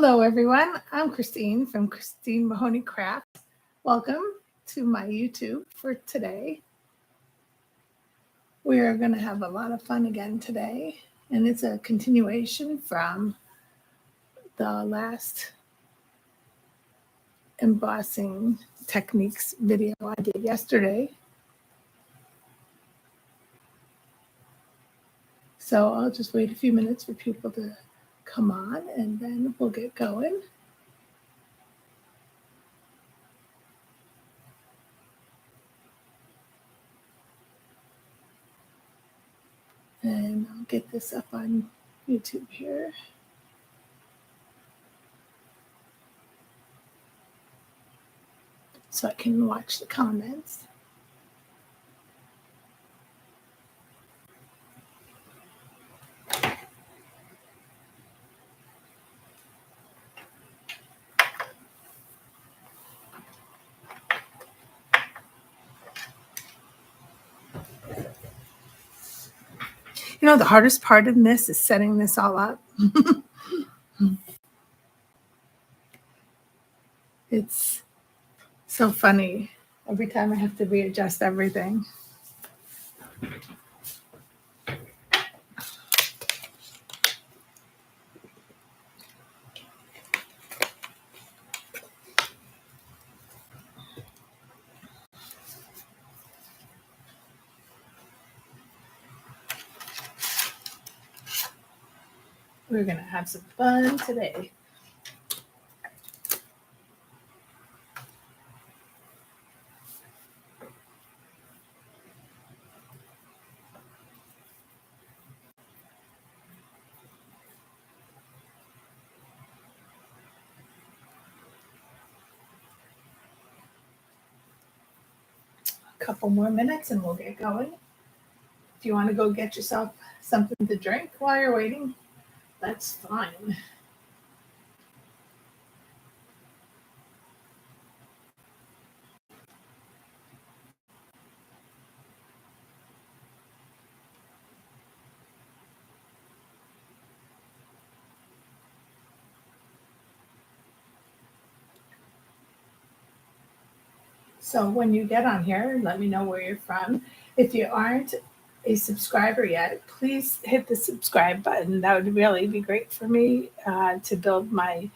Hello, everyone. I'm Christine from Christine Mahoney Crafts. Welcome to my YouTube for today. We are going to have a lot of fun again today, and it's a continuation from the last embossing techniques video I did yesterday. So I'll just wait a few minutes for people to come on, and then we'll get going. And I'll get this up on YouTube here. So I can watch the comments. You know, the hardest part in this is setting this all up. It's so funny. Every time I have to readjust everything. We're going to have some fun today. A couple more minutes and we'll get going. If you want to go get yourself something to drink while you're waiting, that's fine. So when you get on here, let me know where you're from. If you aren't a subscriber yet, please hit the subscribe button. That would really be great for me to build my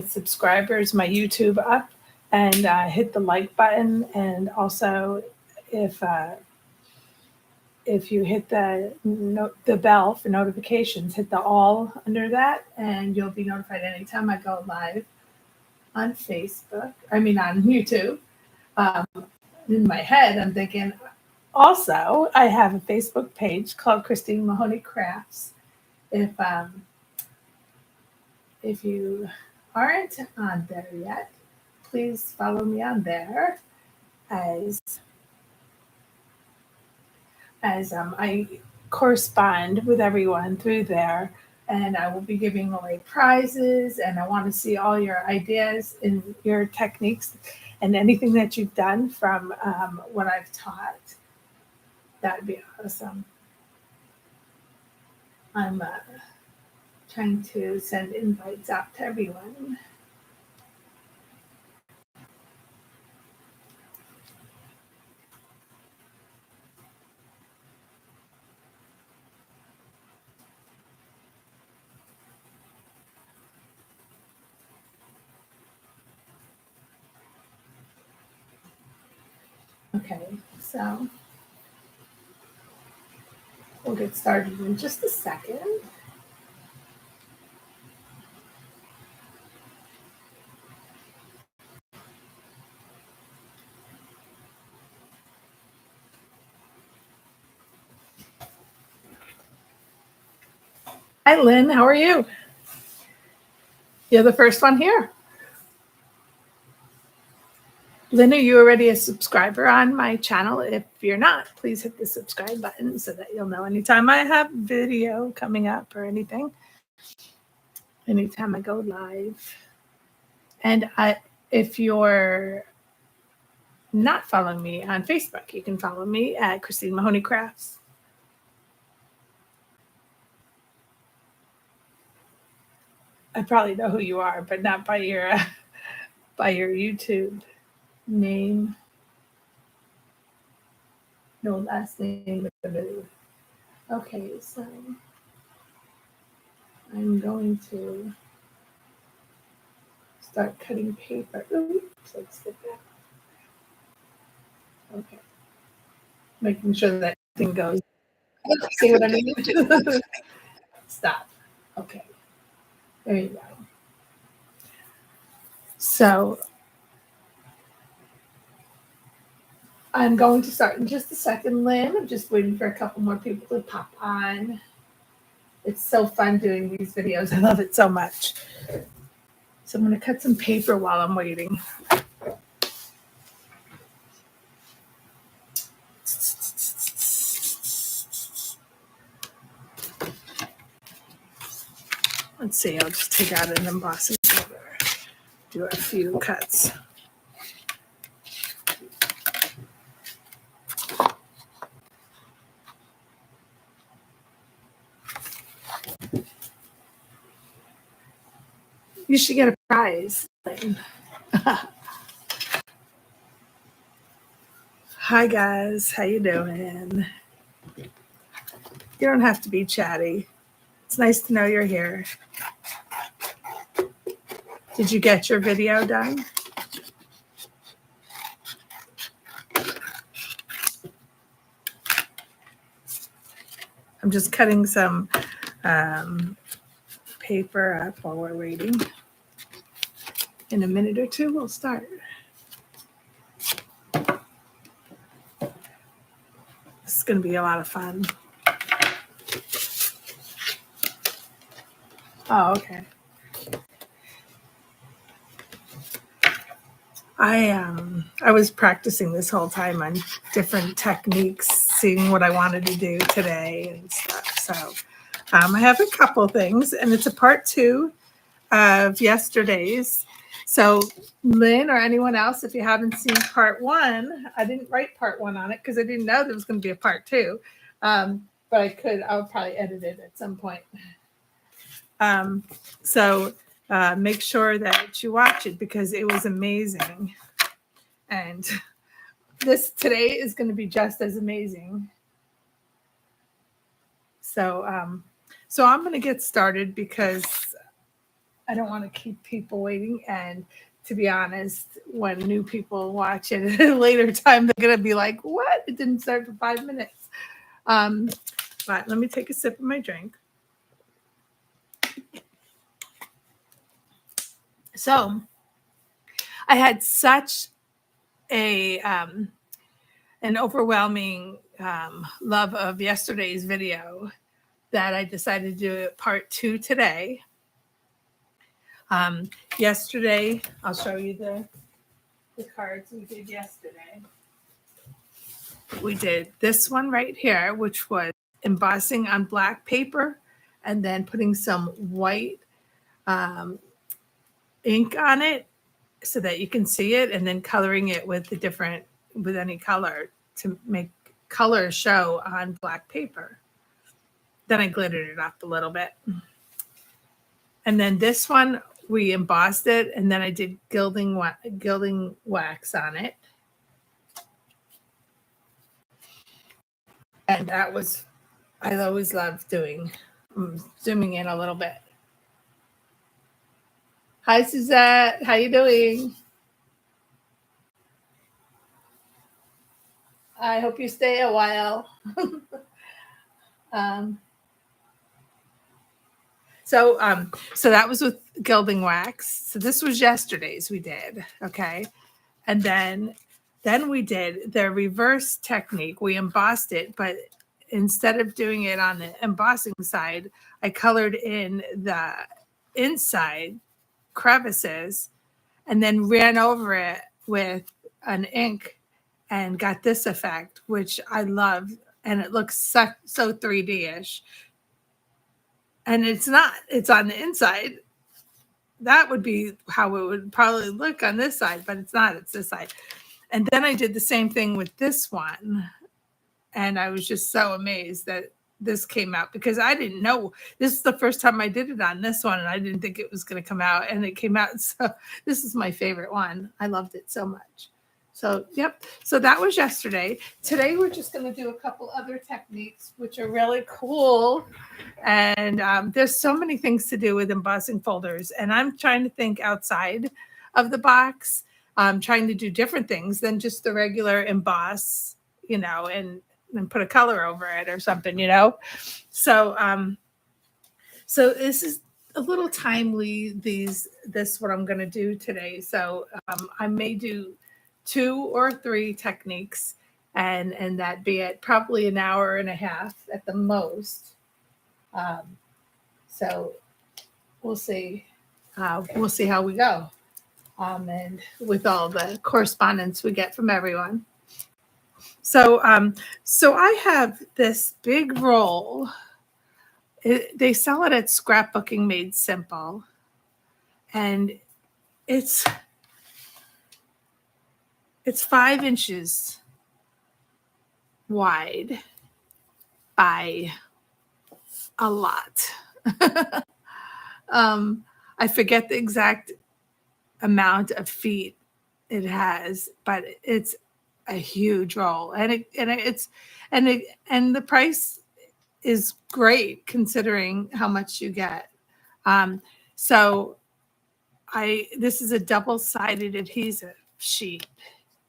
subscribers, my YouTube up, and hit the like button. And also, if you hit the bell for notifications, hit the all under that, and you'll be notified anytime I go live on Facebook. I mean, on YouTube. In my head, I'm thinking, also, I have a Facebook page called Christine Mahoney Crafts. If you aren't on there yet, please follow me on there as I correspond with everyone through there, and I will be giving away prizes, and I want to see all your ideas and your techniques and anything that you've done from what I've taught. That'd be awesome. I'm trying to send invites out to everyone. Okay, so we'll get started in just a second. Hi, Lynn. How are you? You're the first one here. Lynn, are you already a subscriber on my channel? If you're not, please hit the subscribe button so that you'll know anytime I have video coming up or anything. Anytime I go live. And if you're not following me on Facebook, you can follow me at Christine Mahoney Crafts. I probably know who you are, but not by your YouTube name. No last name. Okay, so I'm going to start cutting paper. Oops, let's get that. Okay, making sure that thing goes. See what I mean? Stop. Okay, there you go. So I'm going to start in just a second, Lynn. I'm just waiting for a couple more people to pop on. It's so fun doing these videos. I love it so much. So I'm going to cut some paper while I'm waiting. Let's see, I'll just take out an embossing folder. Do a few cuts. You should get a prize. Hi guys, how you doing? You don't have to be chatty. It's nice to know you're here. Did you get your video done? I'm just cutting some paper up while we're waiting. In a minute or two, we'll start. This is going to be a lot of fun. Oh, okay. I was practicing this whole time on different techniques, seeing what I wanted to do today and stuff. So I have a couple things, and it's a part 2 of yesterday's. So Lynn or anyone else, if you haven't seen part 1, I didn't write part 1 on it because I didn't know there was going to be a part 2. But I'll probably edit it at some point. So make sure that you watch it because it was amazing. And this today is going to be just as amazing. So I'm going to get started because I don't want to keep people waiting. And to be honest, when new people watch it at a later time, they're going to be like, what? It didn't start for 5 minutes. But let me take a sip of my drink. So I had such an overwhelming love of yesterday's video that I decided to do part 2 today. Yesterday, I'll show you the cards we did yesterday. We did this one right here, which was embossing on black paper and then putting some white ink on it so that you can see it, and then coloring it with any color to make color show on black paper. Then I glittered it up a little bit. And then this one, we embossed it, and then I did gilding wax on it. And that was, I always love doing. I'm zooming in a little bit. Hi, Suzette. How you doing? I hope you stay a while. So that was with gilding wax. So this was yesterday's we did, okay? And then we did the reverse technique. We embossed it, but instead of doing it on the embossing side, I colored in the inside crevices and then ran over it with an ink and got this effect, which I love. And it looks so 3D-ish. And it's not. It's on the inside. That would be how it would probably look on this side, but it's not. It's this side. And then I did the same thing with this one. And I was just so amazed that this came out, because I didn't know. This is the first time I did it on this one, and I didn't think it was going to come out, and it came out. So this is my favorite one. I loved it so much. So, yep. So that was yesterday. Today, we're just going to do a couple other techniques, which are really cool. And there's so many things to do with embossing folders. And I'm trying to think outside of the box. I'm trying to do different things than just the regular emboss, you know, and put a color over it or something, you know. So, so this is a little timely. This what I'm going to do today. So I may do 2 or 3 techniques, and that be it, probably an hour and a half at the most. So we'll see. We'll see how we go. And with all the correspondence we get from everyone. So, so I have this big roll. They sell it at Scrapbooking Made Simple, and it's 5 inches wide by a lot. I forget the exact amount of feet it has, but it's a huge roll, and the price is great considering how much you get. So this is a double-sided adhesive sheet.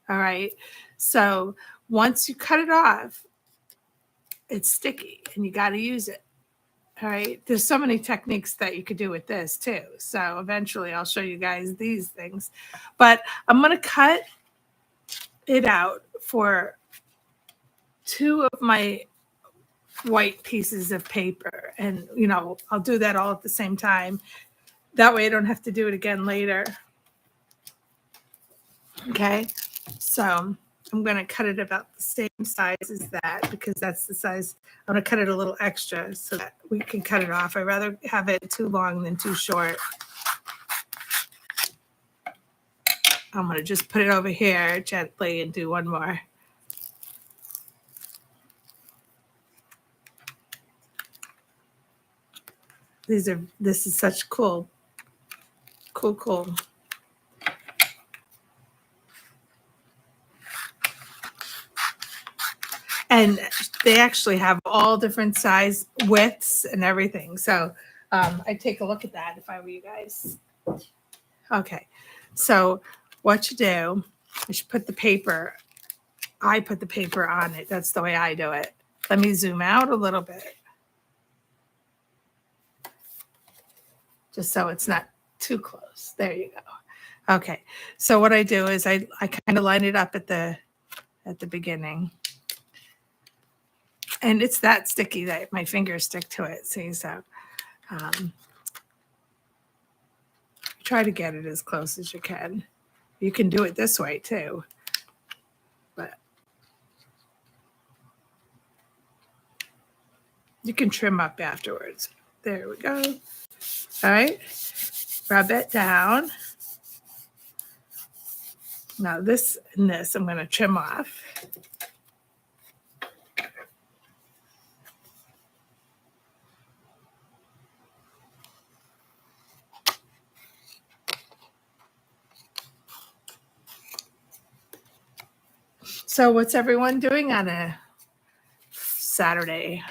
All right. So once you cut it off, it's sticky and you got to use it. All right. There's so many techniques that you could do with this too. So eventually I'll show you guys these things, but I'm going to cut it out for 2 of my white pieces of paper. And, you know, I'll do that all at the same time. That way I don't have to do it again later. Okay. So I'm going to cut it about the same size as that, because that's the size. I'm going to cut it a little extra so that we can cut it off. I'd rather have it too long than too short. I'm going to just put it over here gently and do one more. This is such cool. And they actually have all different size widths and everything. So I'd take a look at that if I were you guys. Okay. So what you do is you put the paper. I put the paper on it. That's the way I do it. Let me zoom out a little bit, just so it's not too close. There you go. Okay. So what I do is I kind of line it up at the beginning. And it's that sticky that my fingers stick to it. See, so try to get it as close as you can. You can do it this way too, but you can trim up afterwards. There we go. All right, rub it down. Now this and this I'm going to trim off. So what's everyone doing on a Saturday?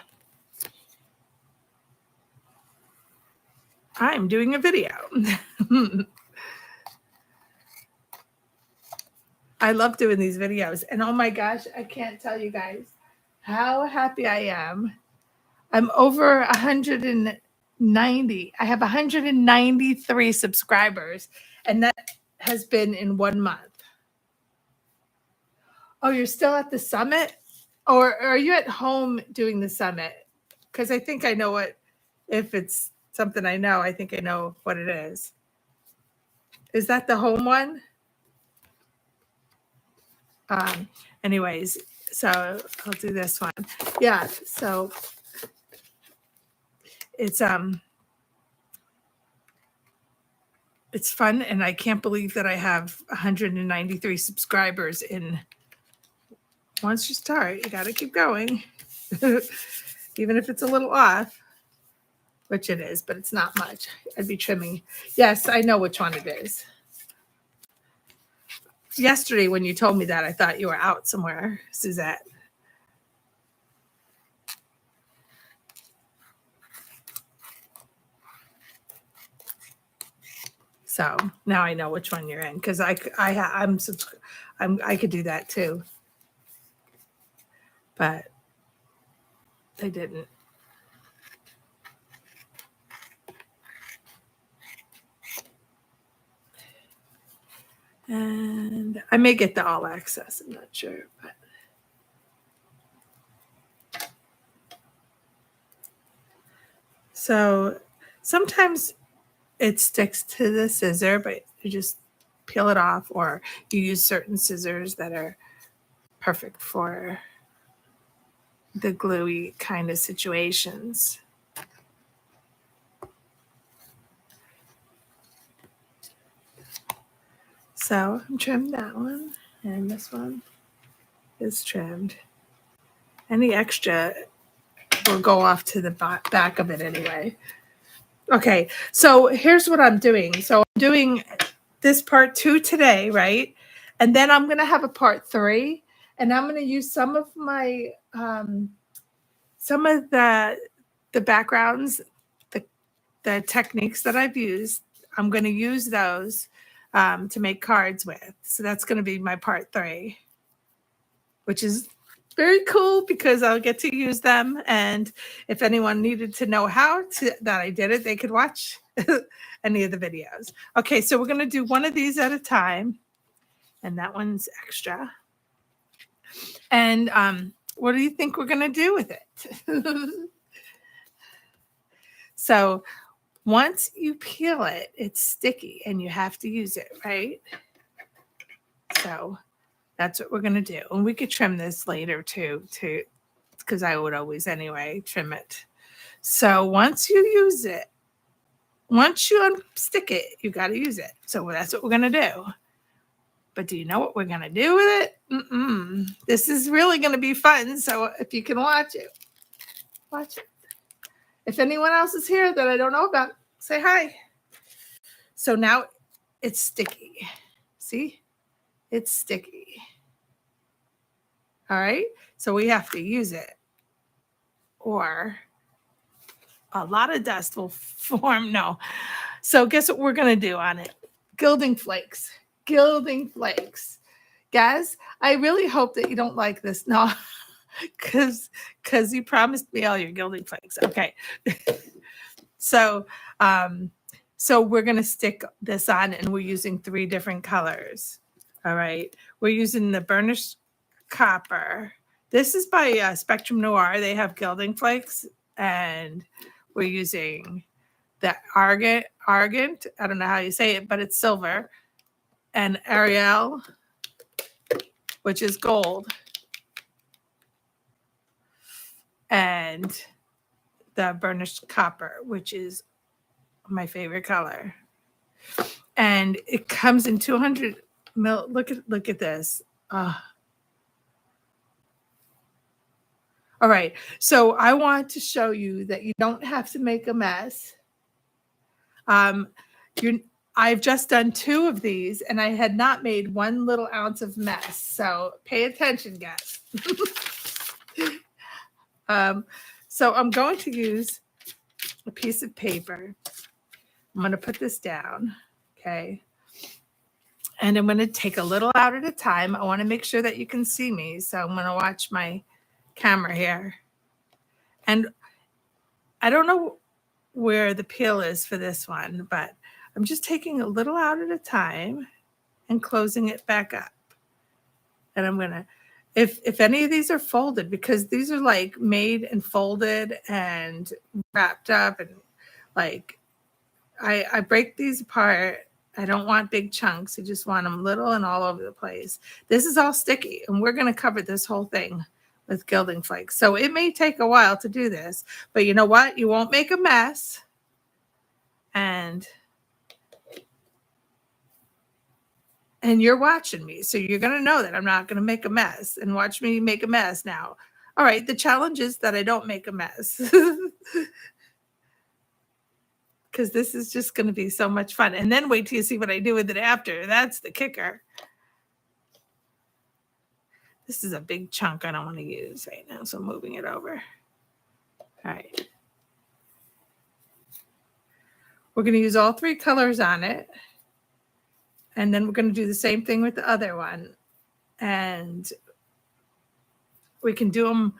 I'm doing a video. I love doing these videos. And oh my gosh, I can't tell you guys how happy I am. I'm over 190. I have 193 subscribers, and that has been in 1 month. Oh, you're still at the summit? Or are you at home doing the summit? Because I think I know what, if it's something I know, I think I know what it is. Is that the home one? Anyways, so I'll do this one. Yeah, so it's fun, and I can't believe that I have 193 subscribers in. Once you start, you got to keep going. even if it's a little off, which it is, but it's not much. I'd be trimming. Yes, I know which one it is. Yesterday when you told me that, I thought you were out somewhere, Suzette. So now I know which one you're in, because I could do that too, but I didn't. And I may get the all access. I'm not sure, but. So sometimes it sticks to the scissor, but you just peel it off, or you use certain scissors that are perfect for the gluey kind of situations. So I'm trimmed that one, and this one is trimmed. Any extra will go off to the back of it anyway. Okay, so here's what I'm doing. So I'm doing this part 2 today, right? And then I'm going to have a part 3, and I'm going to use some of my some of the backgrounds, the techniques that I've used. I'm going to use those to make cards with. So that's going to be my part 3, which is very cool because I'll get to use them. And if anyone needed to know that I did it, they could watch any of the videos. Okay, so we're going to do one of these at a time. And that one's extra. And what do you think we're going to do with it? So once you peel it, it's sticky and you have to use it, right? So that's what we're going to do. And we could trim this later too, because I would always anyway trim it. So once you use it, once you unstick it, you got to use it. So that's what we're going to do. But do you know what we're going to do with it? This is really going to be fun. So if you can watch it, watch it. If anyone else is here that I don't know about, say hi. So now it's sticky. See? It's sticky. All right? So we have to use it, or a lot of dust will form. No. So guess what we're going to do on it? Gilding flakes. Gilding flakes. Guys, I really hope that you don't like this. No, because you promised me all your gilding flakes. Okay. So we're going to stick this on, and we're using 3 different colors. All right. We're using the burnished copper. This is by Spectrum Noir. They have gilding flakes, and we're using the argent. I don't know how you say it, but it's silver. And Ariel, which is gold. And the burnished copper, which is my favorite color. And it comes in 200 mil. Look at this. All right. So I want to show you that you don't have to make a mess. I've just done 2 of these, and I had not made 1 little ounce of mess. So pay attention, guys. So I'm going to use a piece of paper. I'm going to put this down, okay? And I'm going to take a little out at a time. I want to make sure that you can see me, so I'm going to watch my camera here. And I don't know where the peel is for this one, but I'm just taking a little out at a time and closing it back up. And I'm going to, if any of these are folded, because these are like made and folded and wrapped up, and like I break these apart. I don't want big chunks. I just want them little and all over the place. This is all sticky, and we're going to cover this whole thing with gilding flakes. So it may take a while to do this, but you know what? You won't make a mess. And you're watching me, so you're going to know that I'm not going to make a mess. And watch me make a mess now. All right, the challenge is that I don't make a mess. Because this is just going to be so much fun. And then wait till you see what I do with it after. That's the kicker. This is a big chunk I don't want to use right now, so I'm moving it over. All right. We're going to use all 3 colors on it. And then we're going to do the same thing with the other one. And we can do them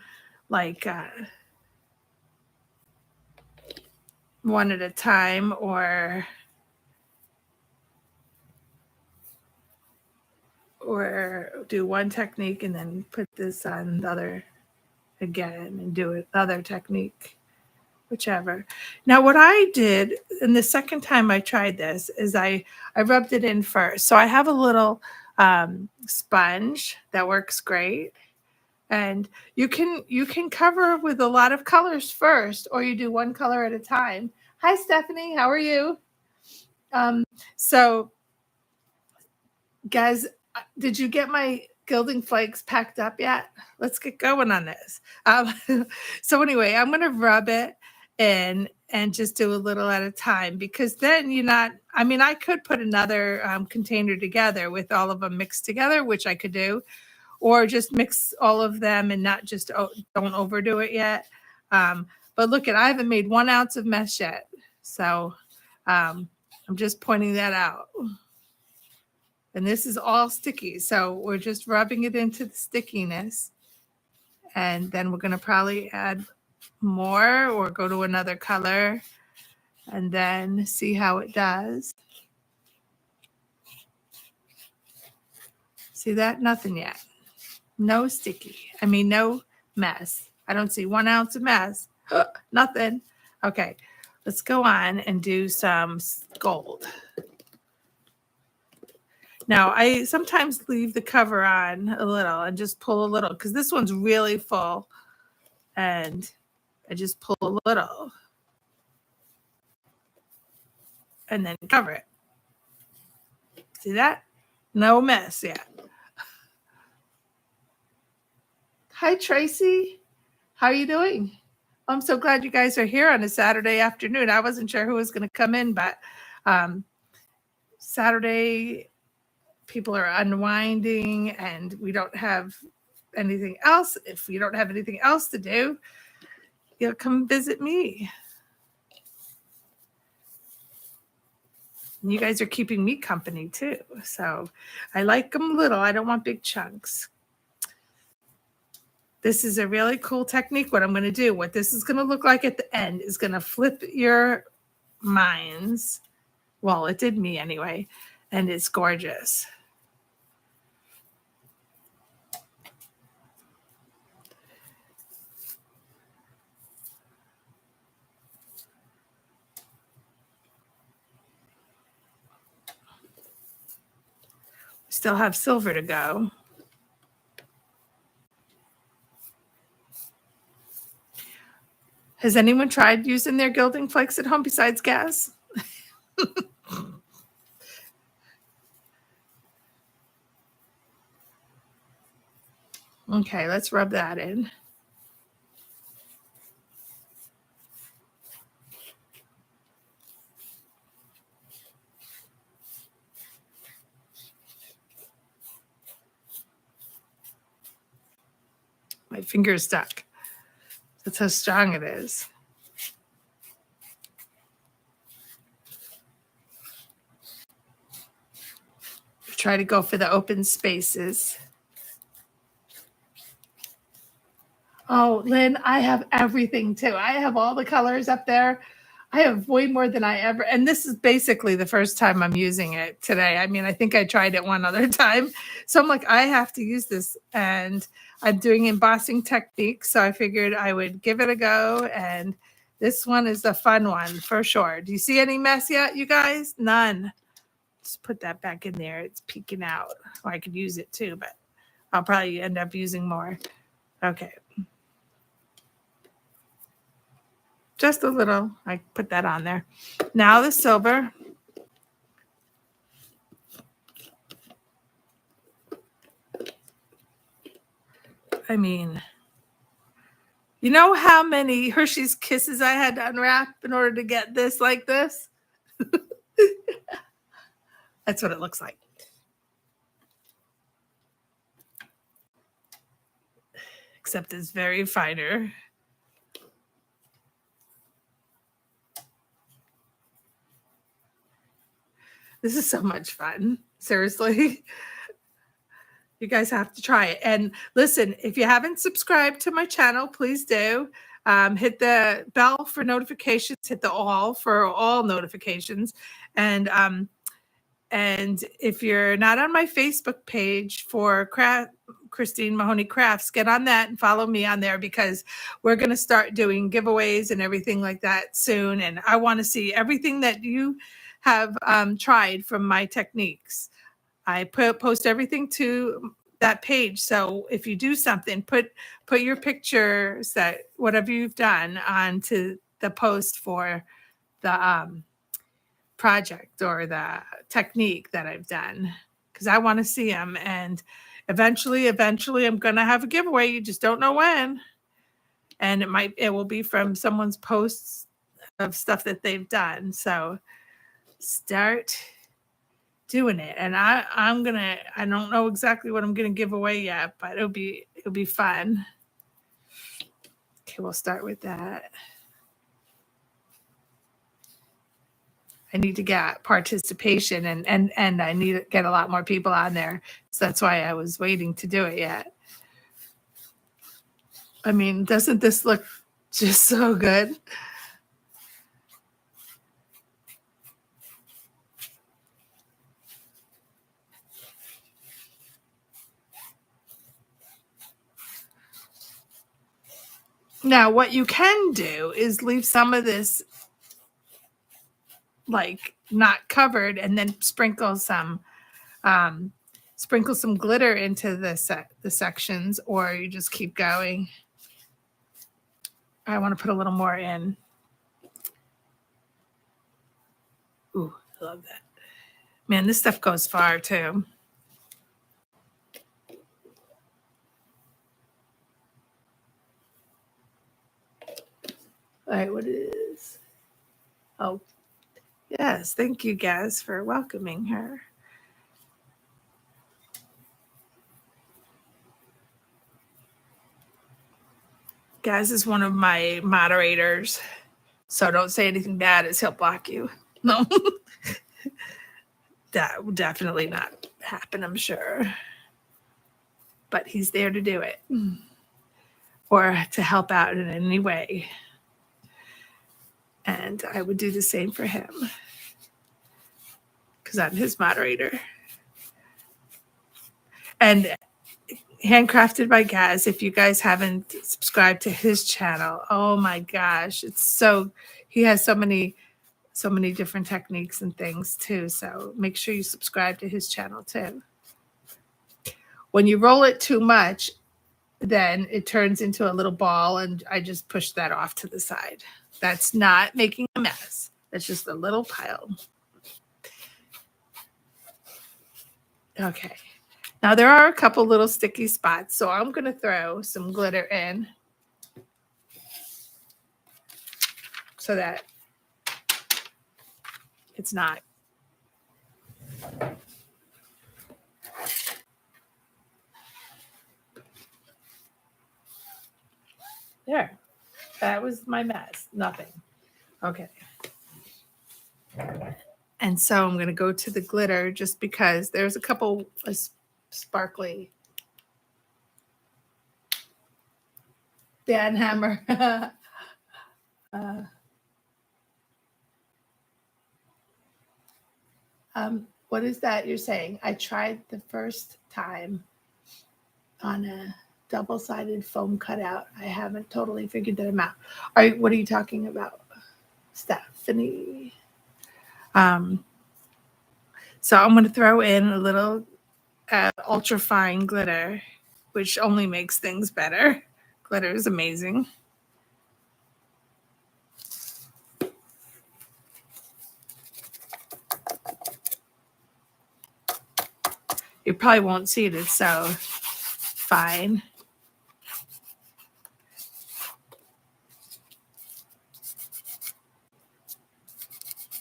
like one at a time, or do one technique and then put this on the other again and do it the other technique, whichever. Now what I did, and the second time I tried this, is I rubbed it in first. So I have a little sponge that works great. And you can cover with a lot of colors first, or you do one color at a time. Hi, Stephanie. How are you? So, guys, did you get my Gilding flakes packed up yet? Let's get going on this. So anyway, I'm going to rub it in and just do a little at a time, because then you're not, I mean, I could put another container together with all of them mixed together, which I could do, or just mix all of them and not just, don't overdo it yet. But look I haven't made 1 ounce of mess yet. So I'm just pointing that out. And this is all sticky. So we're just rubbing it into the stickiness. And then we're going to probably add more or go to another color and then see how it does. See that? Nothing yet. No sticky. I mean, no mess. I don't see 1 ounce of mess. Nothing. Okay, let's go on and do some gold. Now, I sometimes leave the cover on a little and just pull a little, because this one's really full. And I just pull a little and then cover it. See that? No mess yet. Hi, Tracy. How are you doing? I'm so glad you guys are here on a Saturday afternoon. I wasn't sure who was going to come in, but Saturday, people are unwinding and we don't have anything else. If you don't have anything else to do, you'll come visit me. And you guys are keeping me company too. So I like them little. I don't want big chunks. This is a really cool technique. What I'm going to do, what this is going to look like at the end is going to flip your minds. Well, it did me anyway. And it's gorgeous. Still have silver to go. Has anyone tried using their gilding flakes at home besides gas? Okay, let's rub that in. My finger is stuck. That's how strong it is. Try to go for the open spaces. Oh, Lynn, I have everything too. I have all the colors up there. I have way more than I ever, and this is basically the first time I'm using it today. I mean, I think I tried it one other time. So I'm like, I have to use this, and I'm doing embossing techniques. So I figured I would give it a go. And this one is the fun one for sure. Do you see any mess yet, you guys? None. Just put that back in there. It's peeking out. Or I could use it too, but I'll probably end up using more. Okay. Just a little. I put that on there. Now the silver. I mean, You know how many Hershey's Kisses I had to unwrap in order to get this like this? That's what it looks like. Except it's very finer. This is so much fun. Seriously. You guys have to try it. And listen, if you haven't subscribed to my channel, please do. Hit the bell for notifications, hit the all for all notifications. And if you're not on my Facebook page for Christine Mahoney Crafts, get on that and follow me on there, because we're going to start doing giveaways and everything like that soon. And I want to see everything that you have tried from my techniques. I post everything to that page. So if you do something, put your pictures, that whatever you've done, onto the post for the project or the technique that I've done, because I want to see them. And eventually I'm going to have a giveaway. You just don't know when. And it will be from someone's posts of stuff that they've done. So start doing it. And I don't know exactly what I'm gonna give away yet, but it'll be fun. Okay, we'll start with that. I need to get participation, and I need to get a lot more people on there. So that's why I was waiting to do it yet. I mean, doesn't this look just so good? Now, what you can do is leave some of this like not covered, and then sprinkle some glitter into the sections, or you just keep going. I want to put a little more in. Ooh, I love that. Man, this stuff goes far too. All right, what is? Oh, yes. Thank you, Gaz, for welcoming her. Gaz is one of my moderators, so don't say anything bad, as he'll block you. No, that will definitely not happen, I'm sure. But he's there to do it, or to help out in any way. And I would do the same for him, because I'm his moderator. And Handcrafted by Gaz, if you guys haven't subscribed to his channel, oh my gosh, he has so many different techniques and things too. So make sure you subscribe to his channel too. When you roll it too much, then it turns into a little ball, and I just push that off to the side. That's not making a mess. That's just a little pile. Okay. Now there are a couple little sticky spots, so I'm going to throw some glitter in so that it's not. There. That was my mess. Nothing. Okay. And so I'm going to go to the glitter, just because there's a couple of sparkly. Dan Hammer. What is that you're saying? I tried the first time on a double-sided foam cutout. I haven't totally figured that out. What are you talking about, Stephanie? So I'm going to throw in a little ultra fine glitter, which only makes things better. Glitter is amazing. You probably won't see it. It's so fine.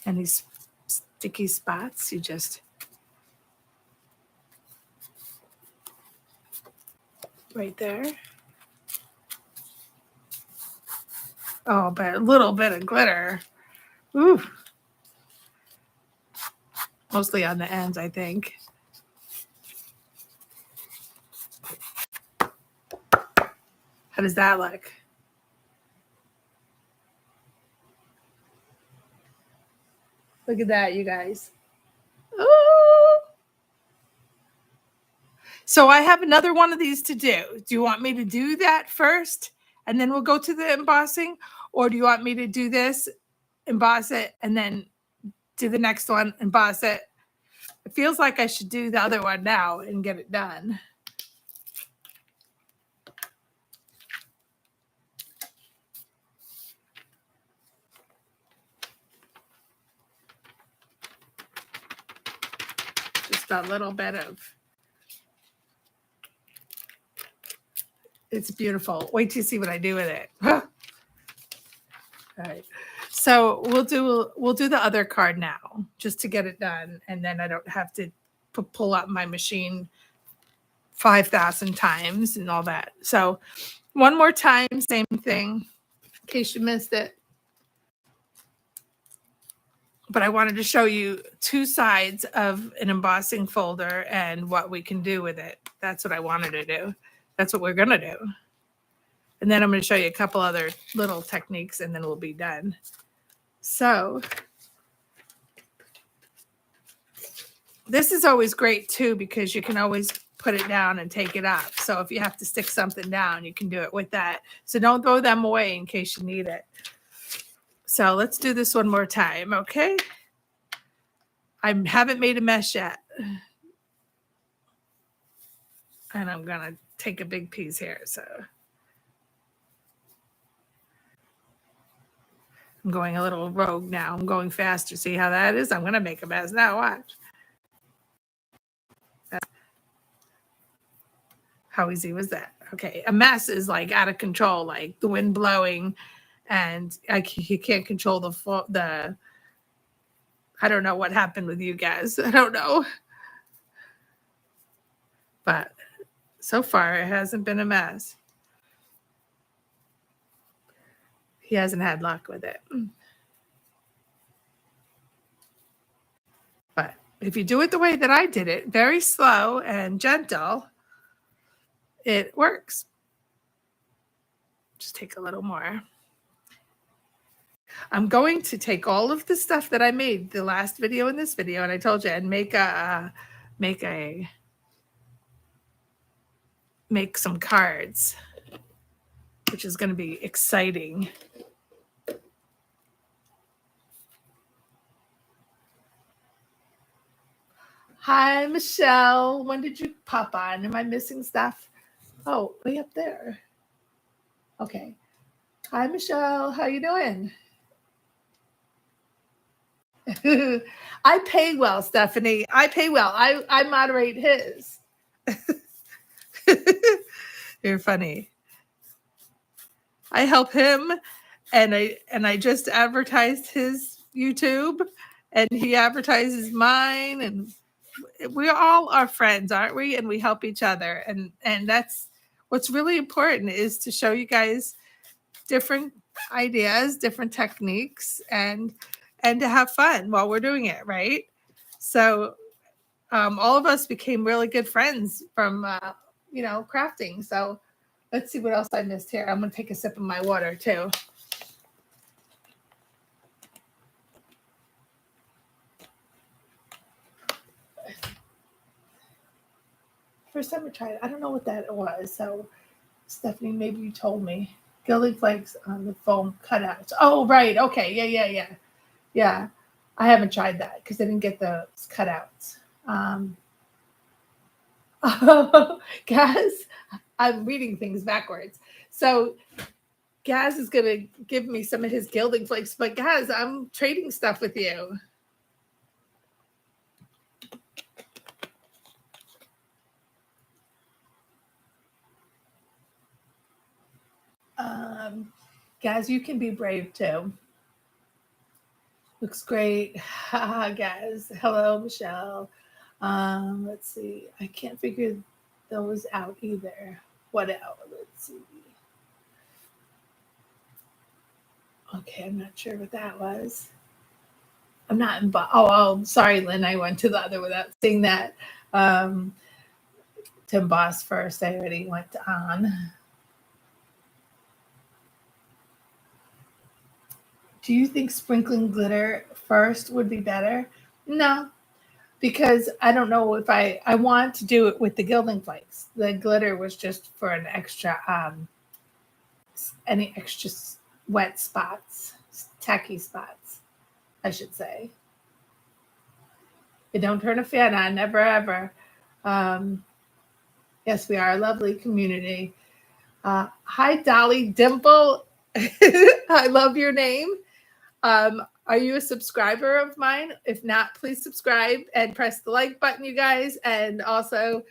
Any sticky spots, you just right there. Oh, but a little bit of glitter. Ooh. Mostly on the ends, I think. How does that look? Look at that, you guys. Ooh. So I have another one of these to do. Do you want me to do that first and then we'll go to the embossing? Or do you want me to do this, emboss it, and then do the next one, emboss it? It feels like I should do the other one now and get it done. Just a little bit of, it's beautiful. Wait till you see what I do with it. All right. So we'll do the other card now just to get it done. And then I don't have to pull up my machine 5,000 times and all that. So one more time, same thing, in case you missed it. But I wanted to show you two sides of an embossing folder and what we can do with it. That's what I wanted to do. That's what we're going to do. And then I'm going to show you a couple other little techniques and then we'll be done. So this is always great too, because you can always put it down and take it up. So if you have to stick something down, you can do it with that. So don't throw them away in case you need it. So let's do this one more time, okay? I haven't made a mess yet. And I'm going to take a big piece here. So I'm going a little rogue now. I'm going faster. See how that is? I'm going to make a mess now. Watch. How easy was that? Okay. A mess is like out of control, like the wind blowing and you can't control the I don't know what happened with you guys. I don't know. But so far, it hasn't been a mess. He hasn't had luck with it. But if you do it the way that I did it, very slow and gentle, it works. Just take a little more. I'm going to take all of the stuff that I made the last video and this video, and I told you, and make some cards, which is going to be exciting. Hi, Michelle. When did you pop on? Am I missing stuff? Oh, way up there. Okay. Hi, Michelle. How you doing? I pay well, Stephanie. I pay well. I moderate his. You're funny. I help him, and I just advertised his YouTube, and he advertises mine, and we all are friends, aren't we? And we help each other, and that's what's really important, is to show you guys different ideas, different techniques, and to have fun while we're doing it, right? So all of us became really good friends from crafting. So let's see what else I missed here. I'm going to take a sip of my water too. First time I tried it, I don't know what that was. So Stephanie, maybe you told me. Gilding flakes on the foam cutouts. Oh, right. Okay. Yeah. I haven't tried that because I didn't get the cutouts. Gaz, I'm reading things backwards. So Gaz is going to give me some of his gilding flakes, but Gaz, I'm trading stuff with you. Gaz, you can be brave too. Looks great. Guys. Hello, Michelle. Let's see. I can't figure those out either. What else? Let's see. Okay, I'm not sure what that was. I'm not in. Sorry, Lynn. I went to the other without seeing that. Um, to emboss first. I already went on. Do you think sprinkling glitter first would be better? No, because I don't know if I want to do it with the gilding flakes. The glitter was just for an extra any extra wet spots, tacky spots, I should say. You don't turn a fan on, never ever. Um, yes, we are a lovely community. Hi, Dolly Dimple. I love your name. Are you a subscriber of mine? If not, please subscribe and press the like button, you guys, and also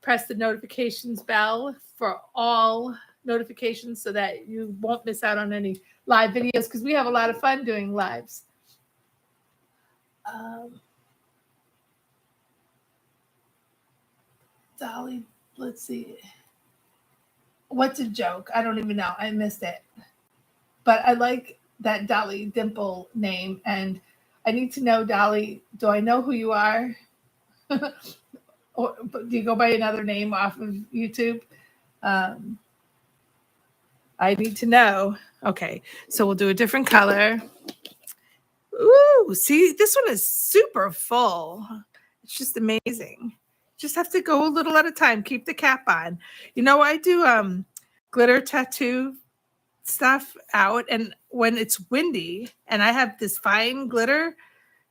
press the notifications bell for all notifications so that you won't miss out on any live videos because we have a lot of fun doing lives. Dolly, let's see. What's a joke? I don't even know. I missed it. But I like that Dolly Dimple name. And I need to know, Dolly, do I know who you are? Or do you go by another name off of YouTube? Um, I need to know. Okay, so we'll do a different color. Ooh, see, this one is super full. It's just amazing. Just have to go a little at a time. Keep the cap on. You know, I do glitter tattoo stuff out, and when it's windy and I have this fine glitter,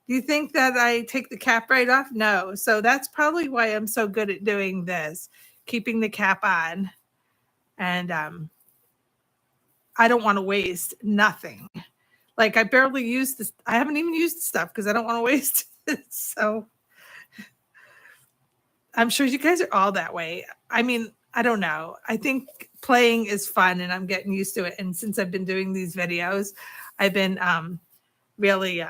do you think that I take the cap right off? No. So that's probably why I'm so good at doing this, keeping the cap on. And I don't want to waste nothing. Like I barely use this. I haven't even used the stuff because I don't want to waste it. So I'm sure you guys are all that way. I mean, I don't know. I think playing is fun and I'm getting used to it. And since I've been doing these videos, I've been really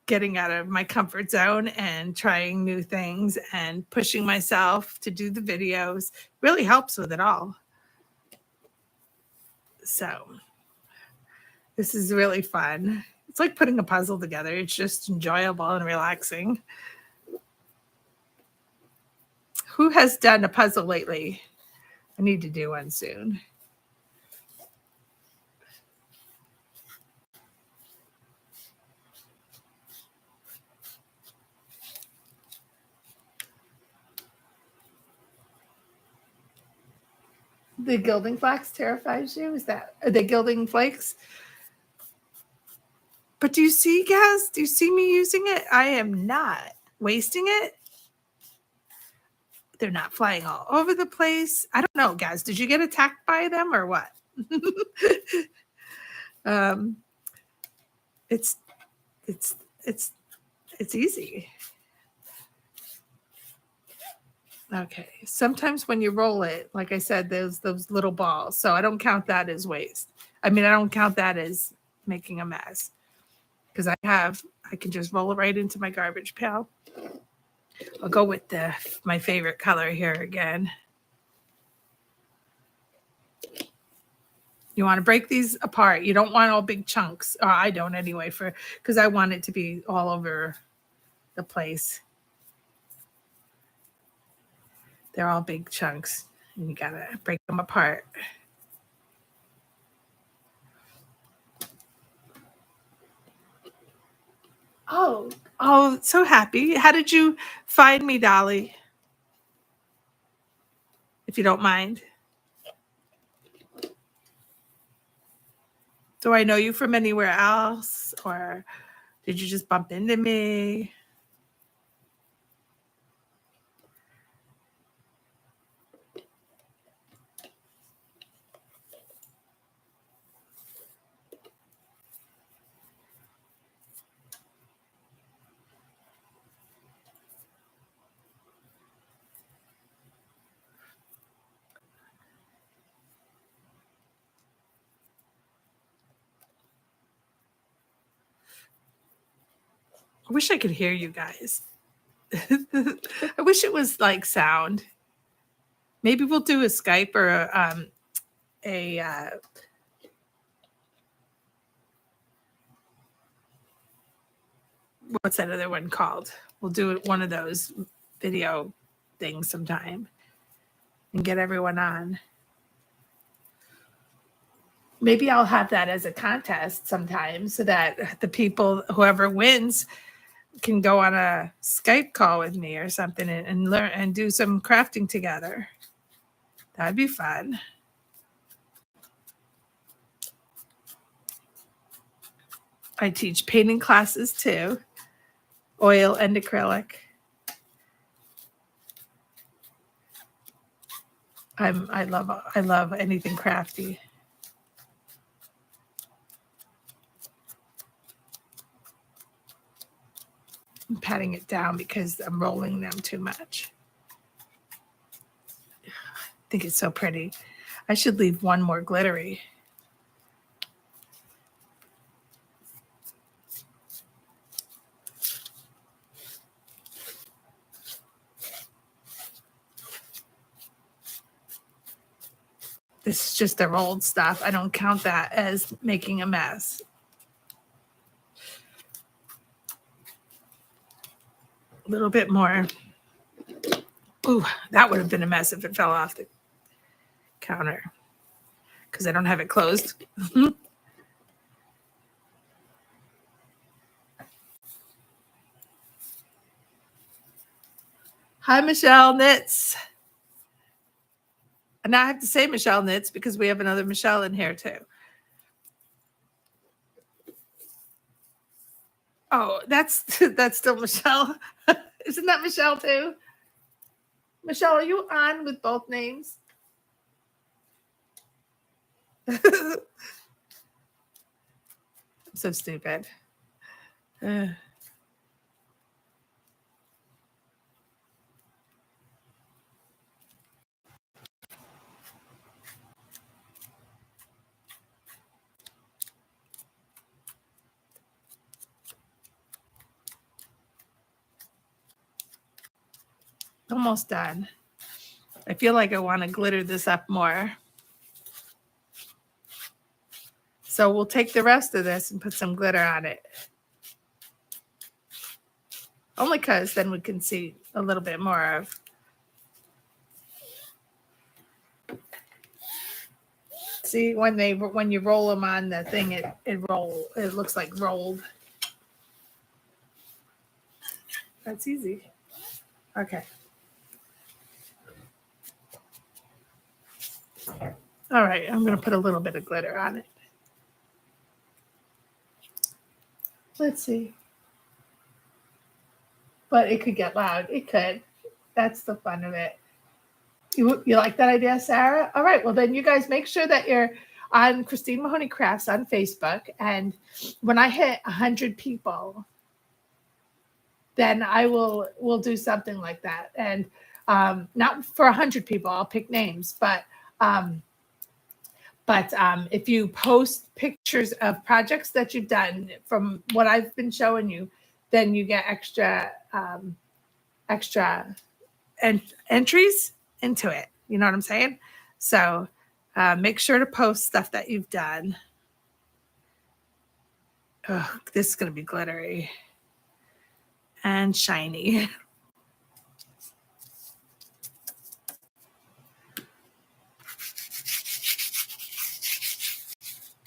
getting out of my comfort zone and trying new things and pushing myself to do the videos. Really helps with it all. So this is really fun. It's like putting a puzzle together. It's just enjoyable and relaxing. Who has done a puzzle lately? I need to do one soon. The gilding flax terrifies you? Is that the gilding flakes? But do you see, guys? Do you see me using it? I am not wasting it. They're not flying all over the place. I don't know, guys. Did you get attacked by them or what? um, it's it's it's it's easy. Okay. Sometimes when you roll it, like I said, there's those little balls. So I don't count that as waste. I mean, I don't count that as making a mess because I can just roll it right into my garbage pail. I'll go with my favorite color here again. You want to break these apart. You don't want all big chunks. Or I don't anyway, because I want it to be all over the place. They're all big chunks, and you gotta break them apart. Oh, so happy. How did you find me, Dolly? If you don't mind. Do I know you from anywhere else? Or did you just bump into me? I wish I could hear you guys. I wish it was like sound. Maybe we'll do a Skype or a what's that other one called? We'll do one of those video things sometime and get everyone on. Maybe I'll have that as a contest sometime so that the people, whoever wins, can go on a Skype call with me or something and learn and do some crafting together. That'd be fun. I teach painting classes too, oil and acrylic. I love anything crafty. I'm patting it down because I'm rolling them too much. I think it's so pretty. I should leave one more glittery. This is just the rolled stuff. I don't count that as making a mess. A little bit more. Ooh, that would have been a mess if it fell off the counter because I don't have it closed. Hi, Michelle Knits. And now I have to say Michelle Knits because we have another Michelle in here too. Oh, that's still Michelle. Isn't that Michelle too? Michelle, are you on with both names? I'm so stupid. Almost done. I feel like I want to glitter this up more. So we'll take the rest of this and put some glitter on it. Only because then we can see a little bit more of. See, when you roll them on the thing, it looks like rolled. That's easy. Okay. All right, I'm going to put a little bit of glitter on it. Let's see. But it could get loud. It could. That's the fun of it. You like that idea, Sarah? All right. Well, then you guys make sure that you're on Christine Mahoney Crafts on Facebook. And when I hit 100 people, then we'll do something like that. And not for 100 people, I'll pick names, but if you post pictures of projects that you've done from what I've been showing you, then you get extra entries into it. You know what I'm saying? So make sure to post stuff that you've done. Oh, this is going to be glittery and shiny.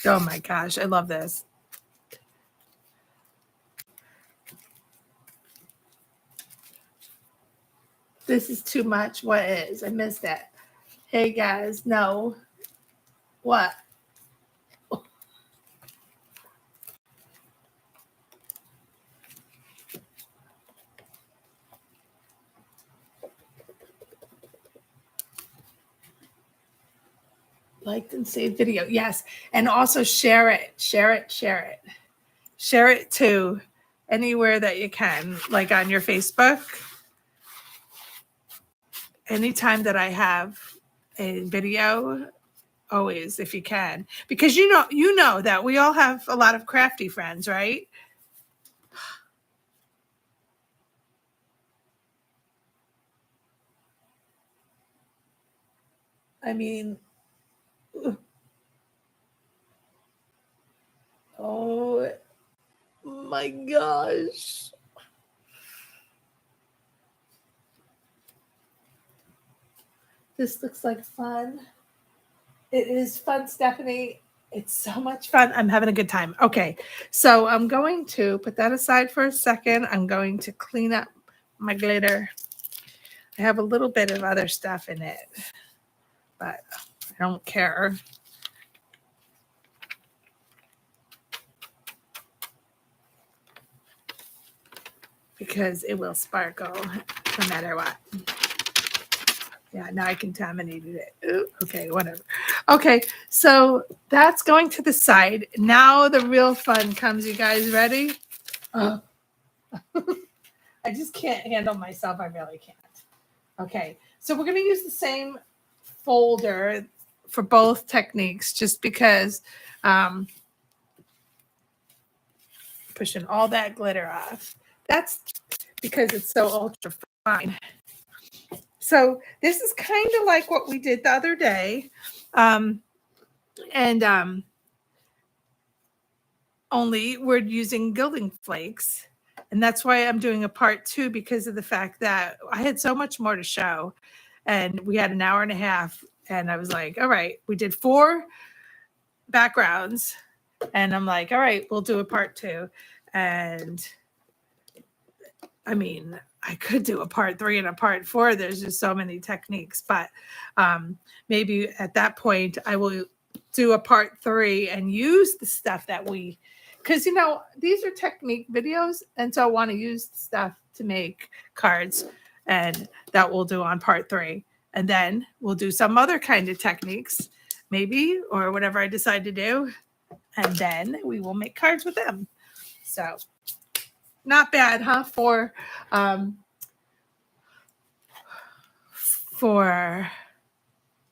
Oh my gosh, I love this. This is too much. What is? I missed that. Hey guys, no. What? Liked and saved video. Yes. And also share it. Share it. Share it. Share it to anywhere that you can, like on your Facebook. Anytime that I have a video, always, if you can, because you know that we all have a lot of crafty friends, right? I mean, oh my gosh. This looks like fun. It is fun, Stephanie. It's so much fun. I'm having a good time. Okay, so I'm going to put that aside for a second. I'm going to clean up my glitter. I have a little bit of other stuff in it, but I don't care. Because it will sparkle no matter what. Yeah, now I contaminated it. Ooh, okay, whatever. Okay, so that's going to the side. Now the real fun comes. You guys ready? I just can't handle myself. I really can't. Okay, so we're going to use the same folder for both techniques just because pushing all that glitter off. That's because it's so ultra fine. So this is kind of like what we did the other day. Only we're using gilding flakes. And that's why I'm doing a part 2, because of the fact that I had so much more to show. And we had an hour and a half. And I was like, all right, we did 4 backgrounds. And I'm like, all right, we'll do a part 2. And I mean, I could do a part 3 and a part 4. There's just so many techniques. But maybe at that point, I will do a part 3 and use the stuff that we, because, you know, these are technique videos. And so I want to use the stuff to make cards. And that we'll do on part 3. And then we'll do some other kind of techniques, maybe, or whatever I decide to do. And then we will make cards with them. So not bad, huh?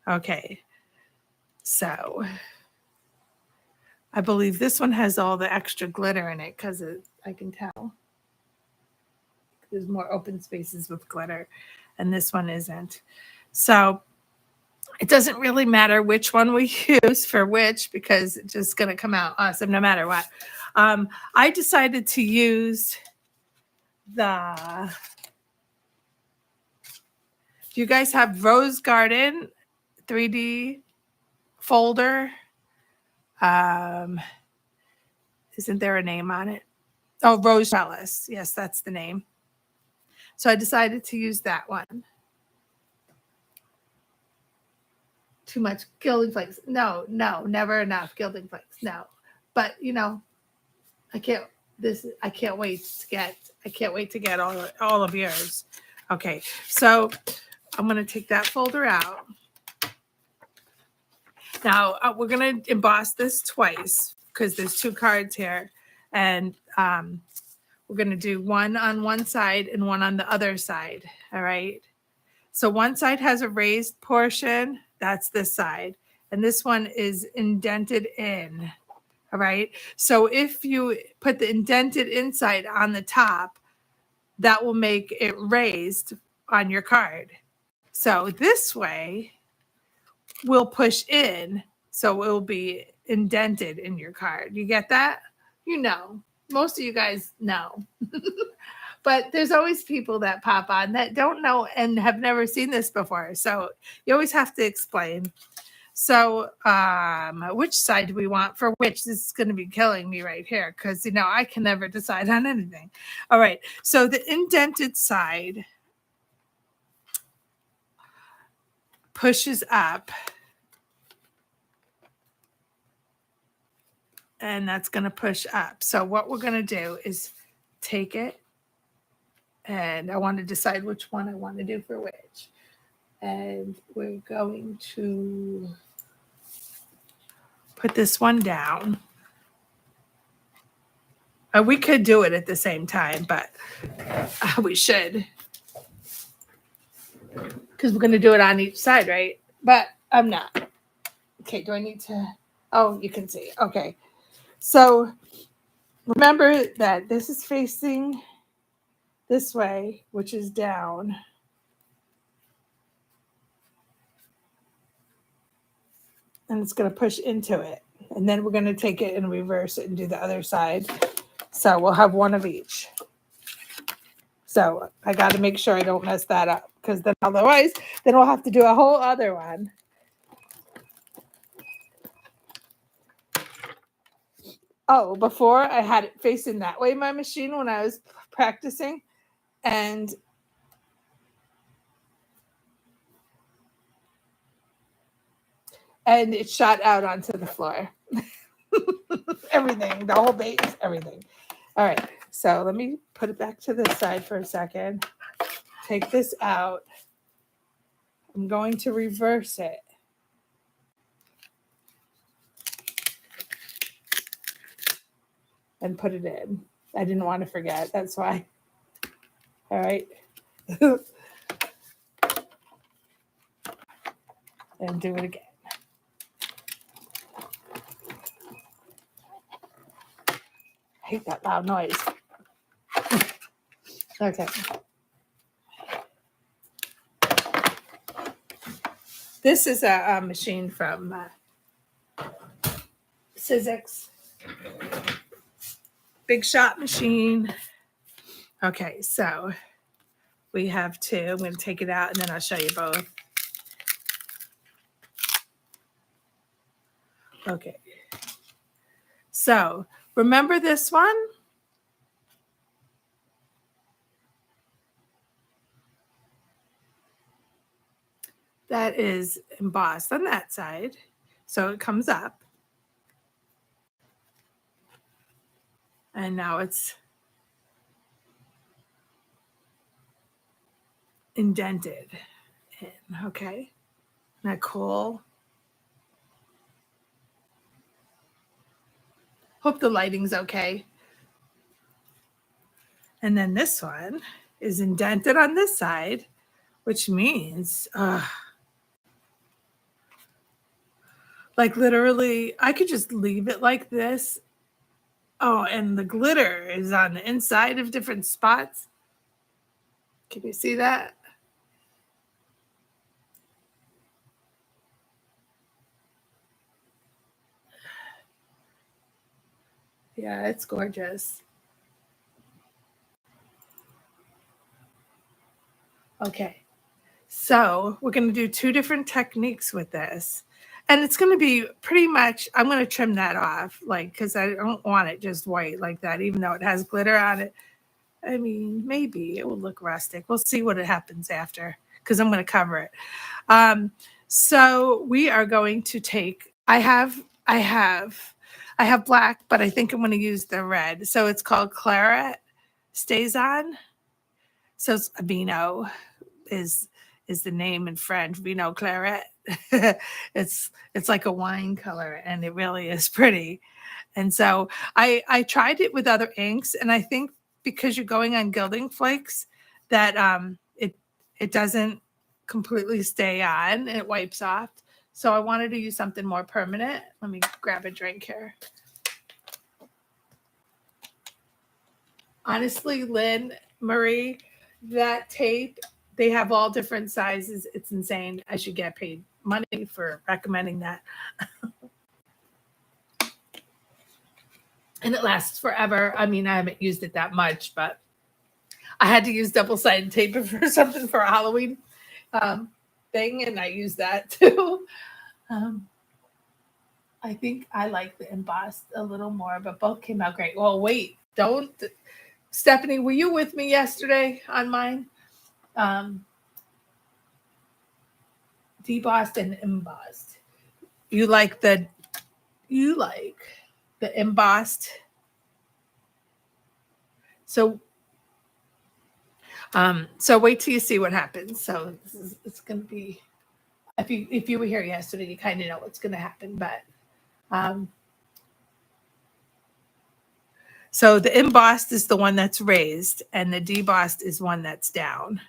Okay. So I believe this one has all the extra glitter in it because I can tell. There's more open spaces with glitter, and this one isn't. So it doesn't really matter which one we use for which, because it's just going to come out awesome no matter what. I decided to use the... Do you guys have Rose Garden 3D folder? Isn't there a name on it? Oh, Rose Trellis. Yes, that's the name. So I decided to use that one. Too much gilding flakes. No, never enough gilding flakes. No. But you know, I can't wait to get all of yours. Okay, so I'm gonna take that folder out. Now we're gonna emboss this twice because there's 2 cards here, and we're gonna do one on one side and one on the other side. All right. So one side has a raised portion. That's this side, and this one is indented in. All right. So if you put the indented inside on the top, that will make it raised on your card. So this way will push in, so it will be indented in your card. You get that? You know, most of you guys know. But there's always people that pop on that don't know and have never seen this before. So you always have to explain. So which side do we want for which? This is going to be killing me right here because, you know, I can never decide on anything. All right. So the indented side pushes up. And that's going to push up. So what we're going to do is take it. And I want to decide which one I want to do for which. And we're going to put this one down. We could do it at the same time, but we should. Because we're going to do it on each side, right? But I'm not. Okay, do I need to? Oh, you can see. Okay. So remember that this is facing this way, which is down. and it's going to push into it. And then we're going to take it and reverse it and do the other side. So we'll have one of each. So I got to make sure I don't mess that up, because then otherwise, then we'll have to do a whole other one. Oh, before I had it facing that way, my machine, when I was practicing, and it shot out onto the floor. Everything, the whole base, everything. All right, so let me put it back to this side for a second. Take this out. I'm going to reverse it. And put it in. I didn't want to forget, that's why. All right. And do it again. I hate that loud noise. Okay. This is a machine from Sizzix. Big shot machine. Okay, so we have two. I'm going to take it out and then I'll show you both. Okay. So remember this one? That is embossed on that side. So it comes up. And now it's indented in, okay? Isn't that cool? Hope the lighting's okay. And then this one is indented on this side, which means, like literally, I could just leave it like this. Oh, and the glitter is on the inside of different spots. Can you see that? Yeah, it's gorgeous. Okay, so we're going to do two different techniques with this. And it's going to be pretty much, I'm going to trim that off, like, because I don't want it just white like that, even though it has glitter on it. I mean, maybe it will look rustic. We'll see what it happens after, because I'm going to cover it. So we are going to take, I have black, but I think I'm going to use the red. So it's called Claret Stays On. So it's Vino is the name in French, Vino Claret. it's like a wine color, and it really is pretty. And so I tried it with other inks, and I think because you're going on Gilding flakes, that it doesn't completely stay on, it wipes off. So I wanted to use something more permanent. Let me grab a drink here. Honestly, Lynn, Marie, that tape, they have all different sizes. It's insane. I should get paid money for recommending that. And it lasts forever. I mean, I haven't used it that much, but I had to use double-sided tape for something for a Halloween thing, and I used that too. I think I like the embossed a little more, but both came out great. Well, wait, don't. Stephanie, were you with me yesterday on mine? Debossed and embossed. You like the embossed. So wait till you see what happens. So it's going to be, if you were here yesterday, you kind of know what's going to happen. But so the embossed is the one that's raised, and the debossed is one that's down.